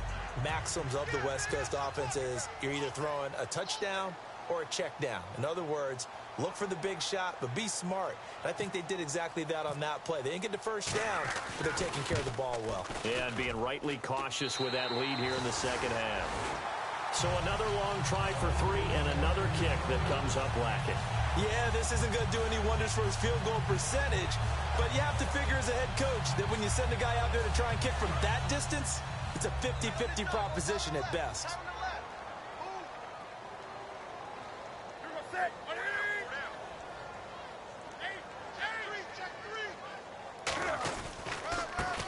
maxims of the West Coast offense is you're either throwing a touchdown or a check down. In other words, look for the big shot, but be smart. And I think they did exactly that on that play. They didn't get the first down, but they're taking care of the ball well. Yeah, and being rightly cautious with that lead here in the second half. So another long try for 3 and another kick that comes up lacking. Yeah, this isn't going to do any wonders for his field goal percentage, but you have to figure as a head coach that when you send a guy out there to try and kick from that distance, it's a 50-50 proposition at best.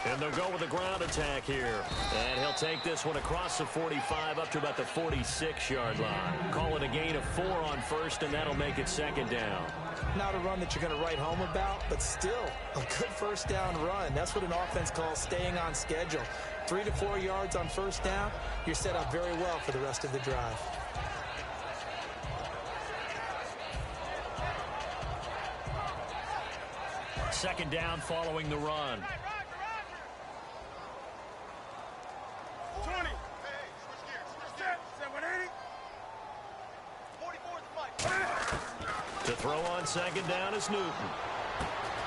And they'll go with a ground attack here. And he'll take this one across the 45 up to about the 46-yard line. Call it a gain of 4 on 1st, and that'll make it 2nd down. Not a run that you're going to write home about, but still a good 1st down run. That's what an offense calls staying on schedule. 3 to 4 yards on 1st down, you're set up very well for the rest of the drive. Second down following the run. 20. To throw on 2nd down is Newton.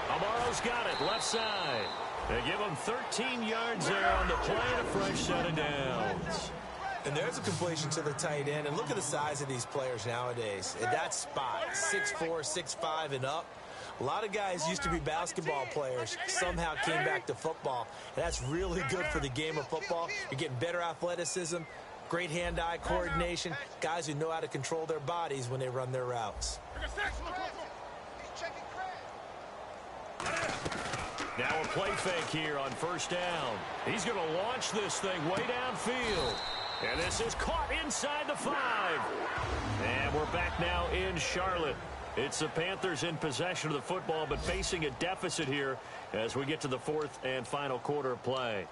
Amaro's got it, left side. They give him 13 yards there on the play and a fresh set of downs. And there's a completion to the tight end. And look at the size of these players nowadays. At that spot, 6'4", 6'5", and up. A lot of guys used to be basketball players, somehow came back to football. And that's really good for the game of football. You're getting better athleticism, great hand-eye coordination, guys who know how to control their bodies when they run their routes. Now a play fake here on 1st down. He's going to launch this thing way downfield. And this is caught inside the 5. And we're back now in Charlotte. It's the Panthers in possession of the football, but facing a deficit here as we get to the 4th and final quarter of play.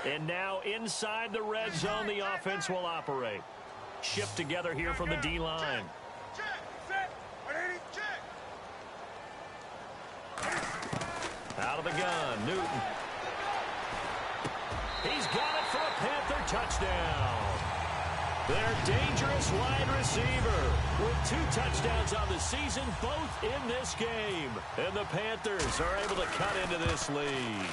And now inside the red zone, the offense will operate. Shift together here from the D-line. Out of the gun, Newton. He's got it for a Panther touchdown. Their dangerous wide receiver with 2 touchdowns on the season, both in this game. And the Panthers are able to cut into this lead.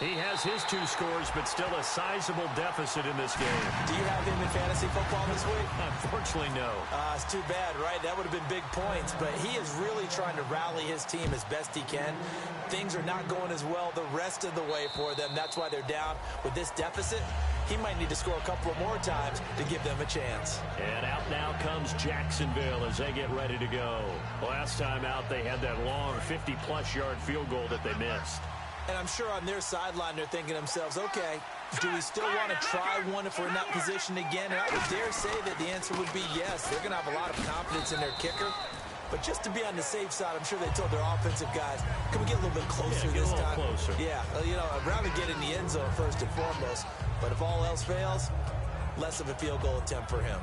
He has his 2 scores, but still a sizable deficit in this game. Do you have him in fantasy football this week? Unfortunately, no. It's too bad, right? That would have been big points, but he is really trying to rally his team as best he can. Things are not going as well the rest of the way for them. That's why they're down with this deficit. He might need to score a couple of more times to give them a chance. And out now comes Jacksonville as they get ready to go. Last time out, they had that long 50-plus yard field goal that they missed. And I'm sure on their sideline, they're thinking to themselves, okay, do we still want to try one if we're in that position again? And I would dare say that the answer would be yes. They're going to have a lot of confidence in their kicker. But just to be on the safe side, I'm sure they told their offensive guys, can we get a little bit closer this time? Closer. Yeah, you know, I'd rather get in the end zone first and foremost. But if all else fails, less of a field goal attempt for him.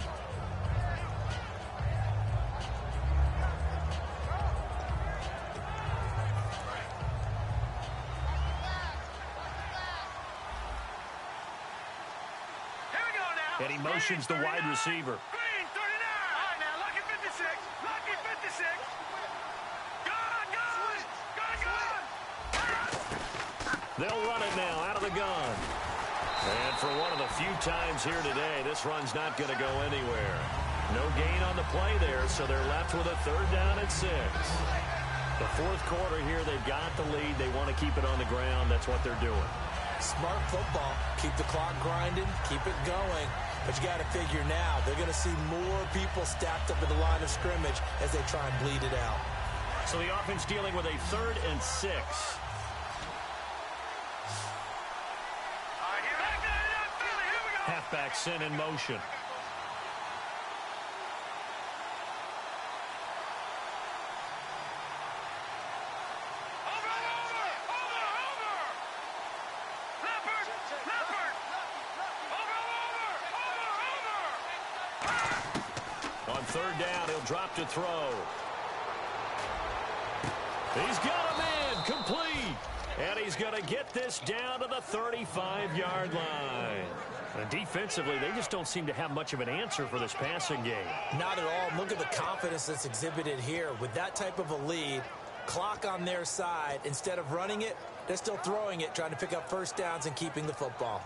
And he motions the wide receiver. Green, 39. All right, now, lucky 56. Lucky 56. Gun. They'll run it now out of the gun. And for one of the few times here today, this run's not going to go anywhere. No gain on the play there, so they're left with a 3rd down and 6. The 4th quarter here, they've got the lead. They want to keep it on the ground. That's what they're doing. Smart football. Keep the clock grinding. Keep it going. But you got to figure now, they're going to see more people stacked up at the line of scrimmage as they try and bleed it out. So the offense dealing with a 3rd and 6. Halfback sent in motion. On 3rd down, he'll drop to throw. He's got him in, complete. And he's going to get this down to the 35-yard line. And defensively, they just don't seem to have much of an answer for this passing game. Not at all. Look at the confidence that's exhibited here. With that type of a lead, clock on their side, instead of running it, they're still throwing it, trying to pick up 1st downs and keeping the football.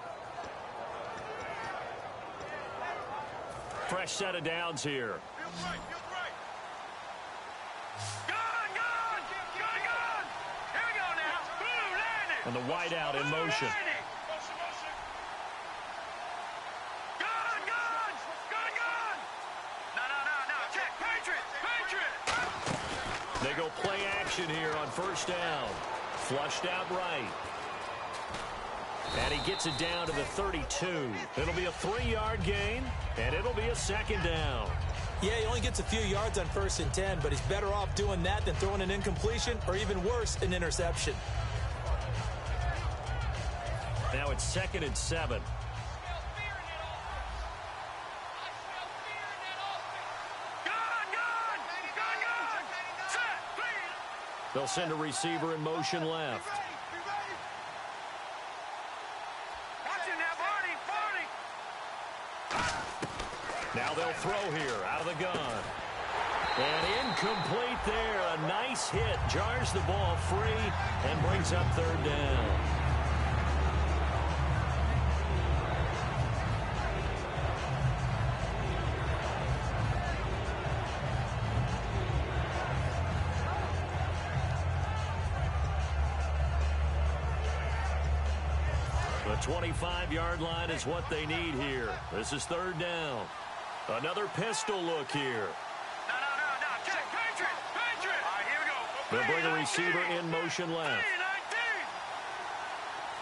Fresh set of downs here. Here we go now. Blue landing. And the wideout in motion. They go play action here on 1st down. Flushed out right. And he gets it down to the 32. It'll be a 3-yard gain, and it'll be a 2nd down. Yeah, he only gets a few yards on 1st and 10, but he's better off doing that than throwing an incompletion or even worse, an interception. Now it's 2nd and 7. They'll send a receiver in motion left. Now they'll throw here out of the gun. And incomplete there. A nice hit. Jars the ball free and brings up 3rd down. The 25-yard line is what they need here. This is 3rd down. Another pistol look here. No. Check. Patriot. All right, here we go. They'll bring a receiver in motion left. 19.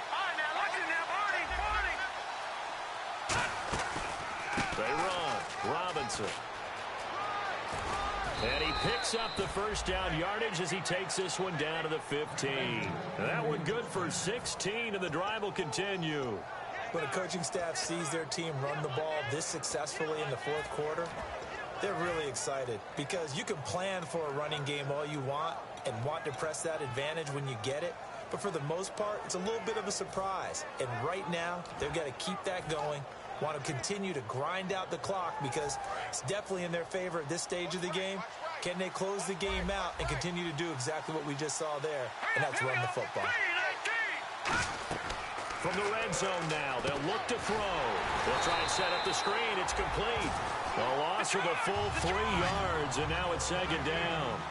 All right, now, watch it now, Barney. They run. Robinson. And he picks up the 1st down yardage as he takes this one down to the 15. That one good for 16, and the drive will continue. When a coaching staff sees their team run the ball this successfully in the 4th quarter, they're really excited because you can plan for a running game all you want and want to press that advantage when you get it. But for the most part, it's a little bit of a surprise. And right now, they've got to keep that going, want to continue to grind out the clock because it's definitely in their favor at this stage of the game. Can they close the game out and continue to do exactly what we just saw there, and that's run the football. From the red zone now, they'll look to throw. They'll try and set up the screen. It's complete. A loss of a full 3 yards, and now it's 2nd down.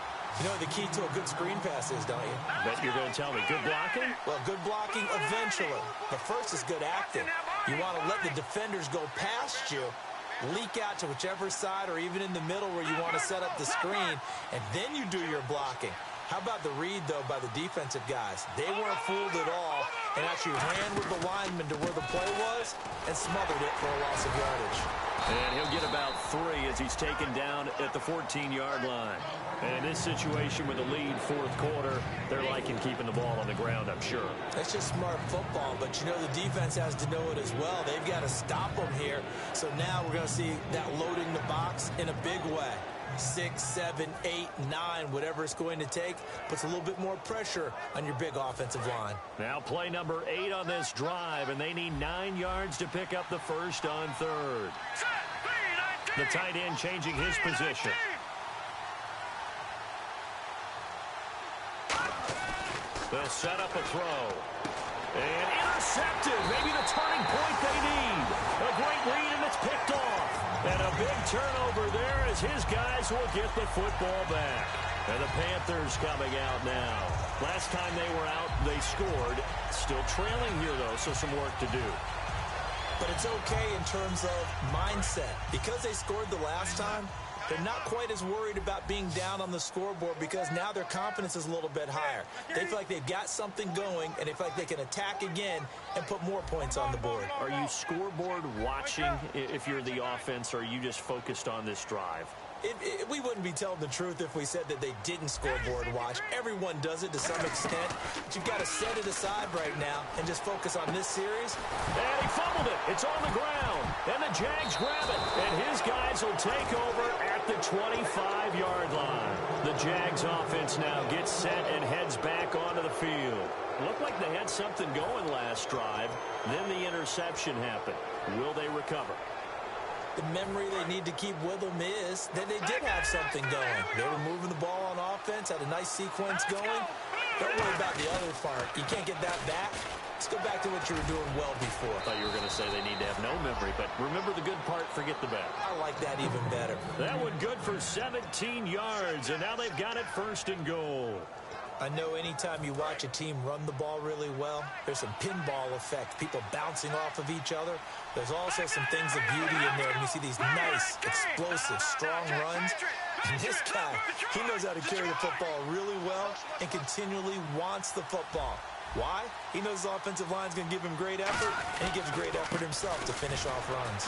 You know what the key to a good screen pass is, don't you? Bet you're going to tell me. Good blocking? Well, good blocking eventually. But first is good acting. You want to let the defenders go past you, leak out to whichever side or even in the middle where you want to set up the screen, and then you do your blocking. How about the read, though, by the defensive guys? They weren't fooled at all and actually ran with the lineman to where the play was and smothered it for a loss of yardage. And he'll get about 3 as he's taken down at the 14-yard line. And in this situation with the lead 4th quarter, they're liking keeping the ball on the ground, I'm sure. That's just smart football, but you know the defense has to know it as well. They've got to stop them here. So now we're going to see that loading the box in a big way. 6, 7, 8, 9, whatever it's going to take, puts a little bit more pressure on your big offensive line. Now play number 8 on this drive, and they need 9 yards to pick up the first on third. The tight end changing his position. They'll set up a throw. And intercepted. Maybe the turning point they need. A great read, and it's picked off. And a big turnover there as his guys will get the football back. And the Panthers coming out now. Last time they were out, they scored. Still trailing here, though, so some work to do. But it's okay in terms of mindset. Because they scored the last time, they're not quite as worried about being down on the scoreboard because now their confidence is a little bit higher. They feel like they've got something going, and they feel like they can attack again and put more points on the board. Are you scoreboard watching if you're the offense, or are you just focused on this drive? We wouldn't be telling the truth if we said that they didn't scoreboard watch. Everyone does it to some extent, but you've got to set it aside right now and just focus on this series. And he fumbled it. It's on the ground. And the Jags grab it. And his guys will take over at the 25-yard line. The Jags offense now gets set and heads back onto the field. Looked like they had something going last drive. Then the interception happened. Will they recover? The memory they need to keep with them is that they did have something going. They were moving the ball on offense, had a nice sequence going. Don't worry about the other part. You can't get that back. Let's go back to what you were doing well before. I thought you were going to say they need to have no memory, but remember the good part, forget the bad. I like that even better. That one good for 17 yards, and now they've got it first and goal. I know anytime you watch a team run the ball really well, there's some pinball effect, people bouncing off of each other. There's also some things of beauty in there when you see these nice, explosive, strong runs. And this guy, he knows how to carry the football really well and continually wants the football. Why? He knows his offensive line's going to give him great effort, and he gives great effort himself to finish off runs.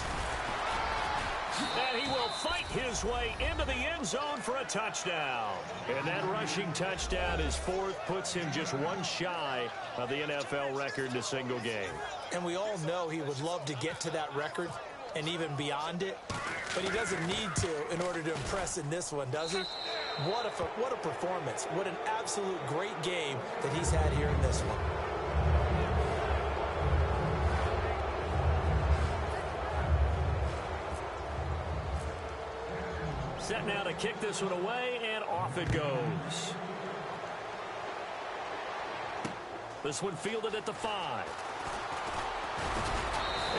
And he will fight his way into the end zone for a touchdown. And that rushing touchdown, his fourth, puts him just one shy of the NFL record in a single game. And we all know he would love to get to that record and even beyond it, but he doesn't need to in order to impress in this one, does he? What a performance. What an absolute great game that he's had here in this one. Set now to kick this one away, and off it goes. This one fielded at the 5.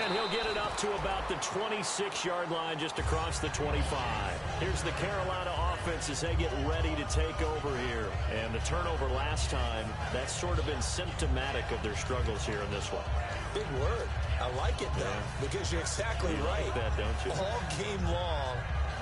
And he'll get it up to about the 26-yard line, just across the 25. Here's the Carolina offense as they get ready to take over here. And the turnover last time, that's sort of been symptomatic of their struggles here in this one. Big word. I like it, though, because you're exactly right. Like that, don't you? All game long,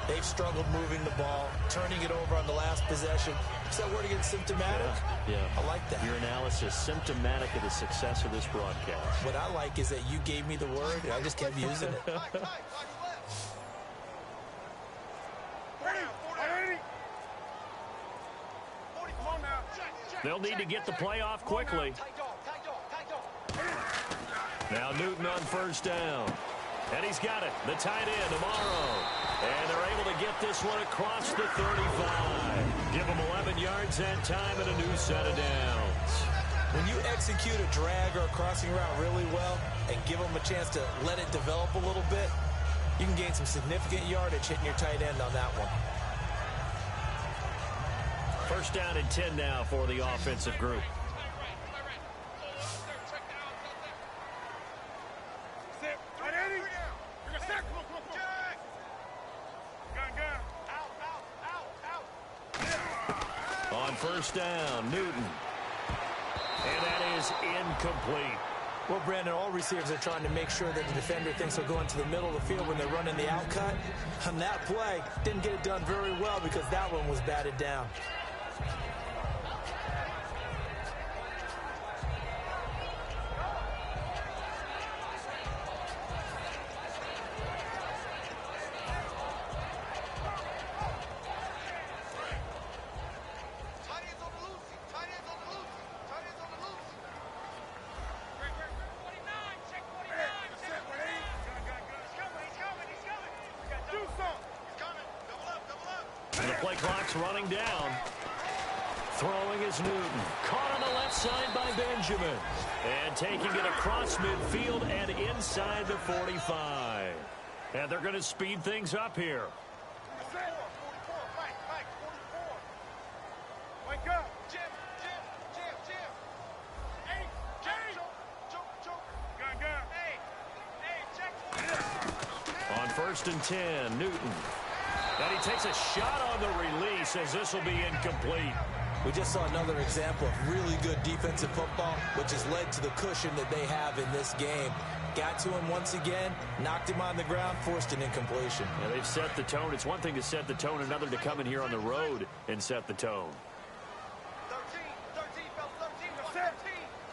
they've struggled moving the ball, turning it over on the last possession. Is that word again, symptomatic? Yeah. I like that. Your analysis, symptomatic of the success of this broadcast. What I like is that you gave me the word, and I just kept using it. They'll need to get the play off quickly. Now Newton on first down. And he's got it. The tight end, Amaro. And they're able to get this one across the 35. Give them 11 yards that time and a new set of downs. When you execute a drag or a crossing route really well and give them a chance to let it develop a little bit, you can gain some significant yardage hitting your tight end on that one. First down and 10 now for the offensive group. On first down, Newton. And that is incomplete. Well, Brandon, all receivers are trying to make sure that the defender thinks they'll go into the middle of the field when they're running the out cut. On that play, didn't get it done very well because that one was batted down. Play clock's running down. Throwing is Newton. Caught on the left side by Benjamin. And taking it across midfield and inside the 45. And they're going to speed things up here. Wake up. Jim. Hey, check. On 1st and 10, Newton. And he takes a shot on the release as this will be incomplete. We just saw another example of really good defensive football, which has led to the cushion that they have in this game. Got to him once again, knocked him on the ground, forced an incompletion. Yeah, they've set the tone. It's one thing to set the tone, another to come in here on the road and set the tone. 13, fellas, 13, 13.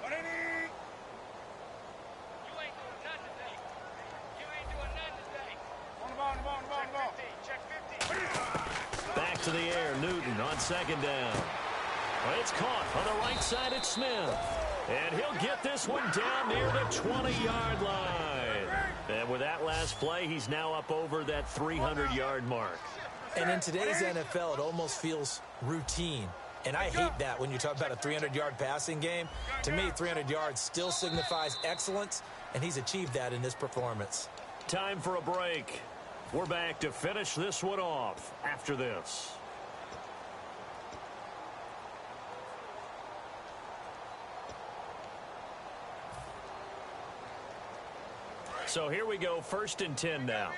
What it is? You ain't doing nothing today. On the ball. Check 50. Back to the air, Newton on 2nd down. Well, it's caught on the right side at Smith. And he'll get this one down near the 20-yard line. And with that last play, he's now up over that 300-yard mark. And in today's NFL, it almost feels routine. And I hate that when you talk about a 300-yard passing game. To me, 300 yards still signifies excellence, and he's achieved that in this performance. Time for a break. We're back to finish this one off after this. So here we go, 1st and 10 now.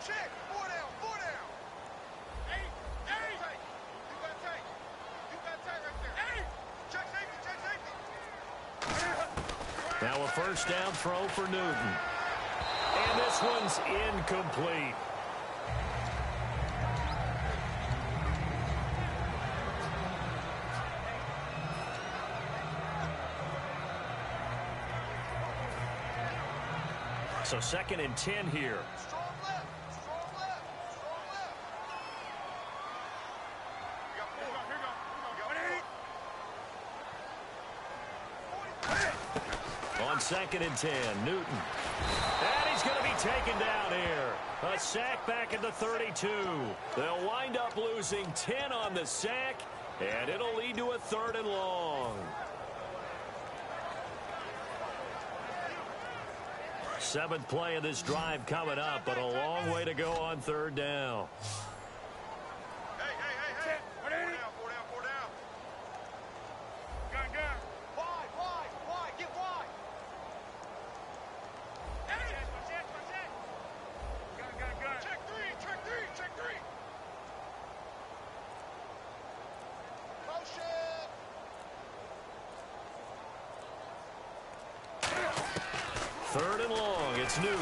Check. 4 down. Hey. You got tight. right there. Hey. Check safety. Now a 1st down throw for Newton. And this one's incomplete. So 2nd and 10 here. Strong left. On 2nd and 10, Newton. And he's going to be taken down here. A sack back at the 32. They'll wind up losing 10 on the sack, and it'll lead to a 3rd and long. 7th play of this drive coming up, but a long way to go on 3rd down. Hey. 4 down. Gun. Wide. Get wide. Hey. Gun. Check three. Motion. 3rd and long, it's Newton.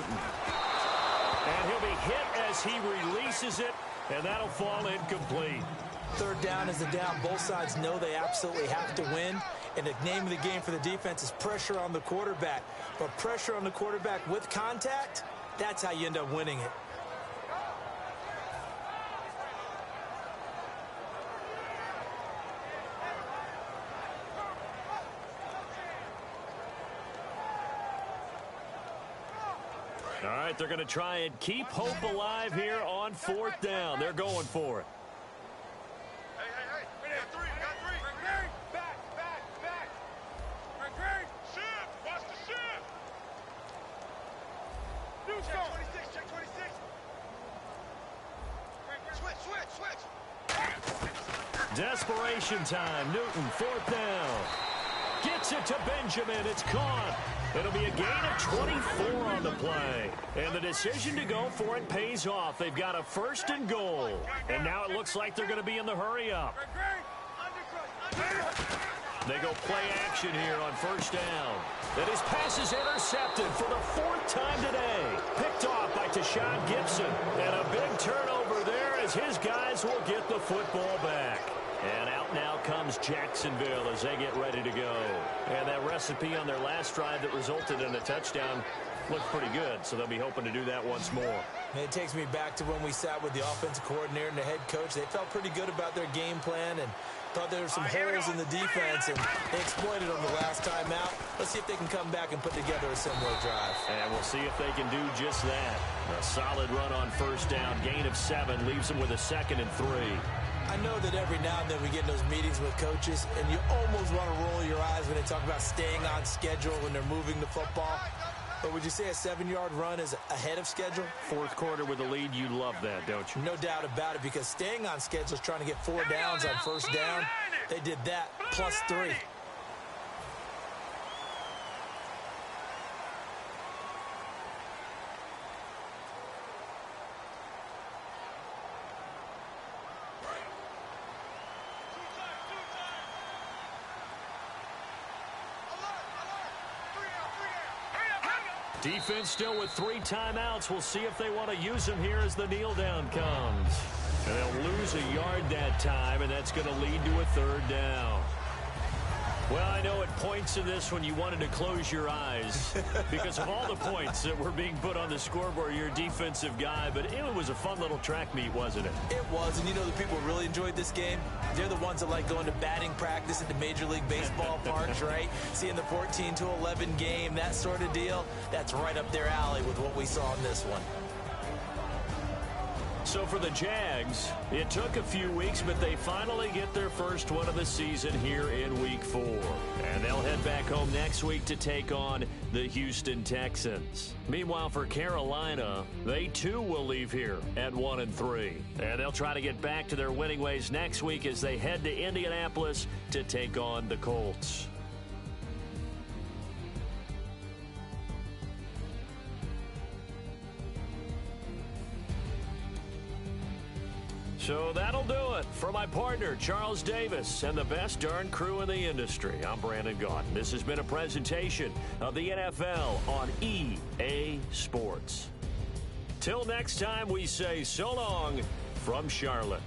And he'll be hit as he releases it, and that'll fall incomplete. 3rd down is the down. Both sides know they absolutely have to win. And the name of the game for the defense is pressure on the quarterback. But pressure on the quarterback with contact, that's how you end up winning it. All right, they're going to try and keep hope alive here on 4th down. They're going for it. Hey. Got three. Back. Shift. Watch the shift. Check 26. Switch. Desperation time. Newton, 4th down. Gets it to Benjamin. It's caught. It'll be a gain of 24 on the play. And the decision to go for it pays off. They've got a 1st and goal. And now it looks like they're going to be in the hurry up. They go play action here on 1st down. And his pass is intercepted for the 4th time today. Picked off by Tashawn Gibson. And a big turnover there as his guys will get the football back. And out now comes Jacksonville as they get ready to go. And that recipe on their last drive that resulted in a touchdown looked pretty good, so they'll be hoping to do that once more. It takes me back to when we sat with the offensive coordinator and the head coach. They felt pretty good about their game plan and thought there were some holes in the defense, and they exploited them the last time out. Let's see if they can come back and put together a similar drive. And we'll see if they can do just that. A solid run on first down. Gain of 7 leaves them with a 2nd and 3. I know that every now and then we get in those meetings with coaches, and you almost want to roll your eyes when they talk about staying on schedule when they're moving the football. But would you say a 7-yard run is ahead of schedule? Fourth quarter with a lead, you love that, don't you? No doubt about it, because staying on schedule is trying to get 4 downs on first down. They did that, plus 3. Defense still with 3 timeouts. We'll see if they want to use them here as the kneel down comes. And they'll lose a yard that time, and that's going to lead to a 3rd down. Well, I know at points in this when you wanted to close your eyes because of all the points that were being put on the scoreboard. You're a defensive guy, but it was a fun little track meet, wasn't it? It was, and you know the people who really enjoyed this game? They're the ones that like going to batting practice at the Major League Baseball parks, right? Seeing the 14-11 game, that sort of deal, that's right up their alley with what we saw in this one. So for the Jags, it took a few weeks, but they finally get their first one of the season here in Week 4. And they'll head back home next week to take on the Houston Texans. Meanwhile, for Carolina, they too will leave here at 1-3. And they'll try to get back to their winning ways next week as they head to Indianapolis to take on the Colts. So that'll do it for my partner, Charles Davis, and the best darn crew in the industry. I'm Brandon Gaudin. This has been a presentation of the NFL on EA Sports. Till next time, we say so long from Charlotte.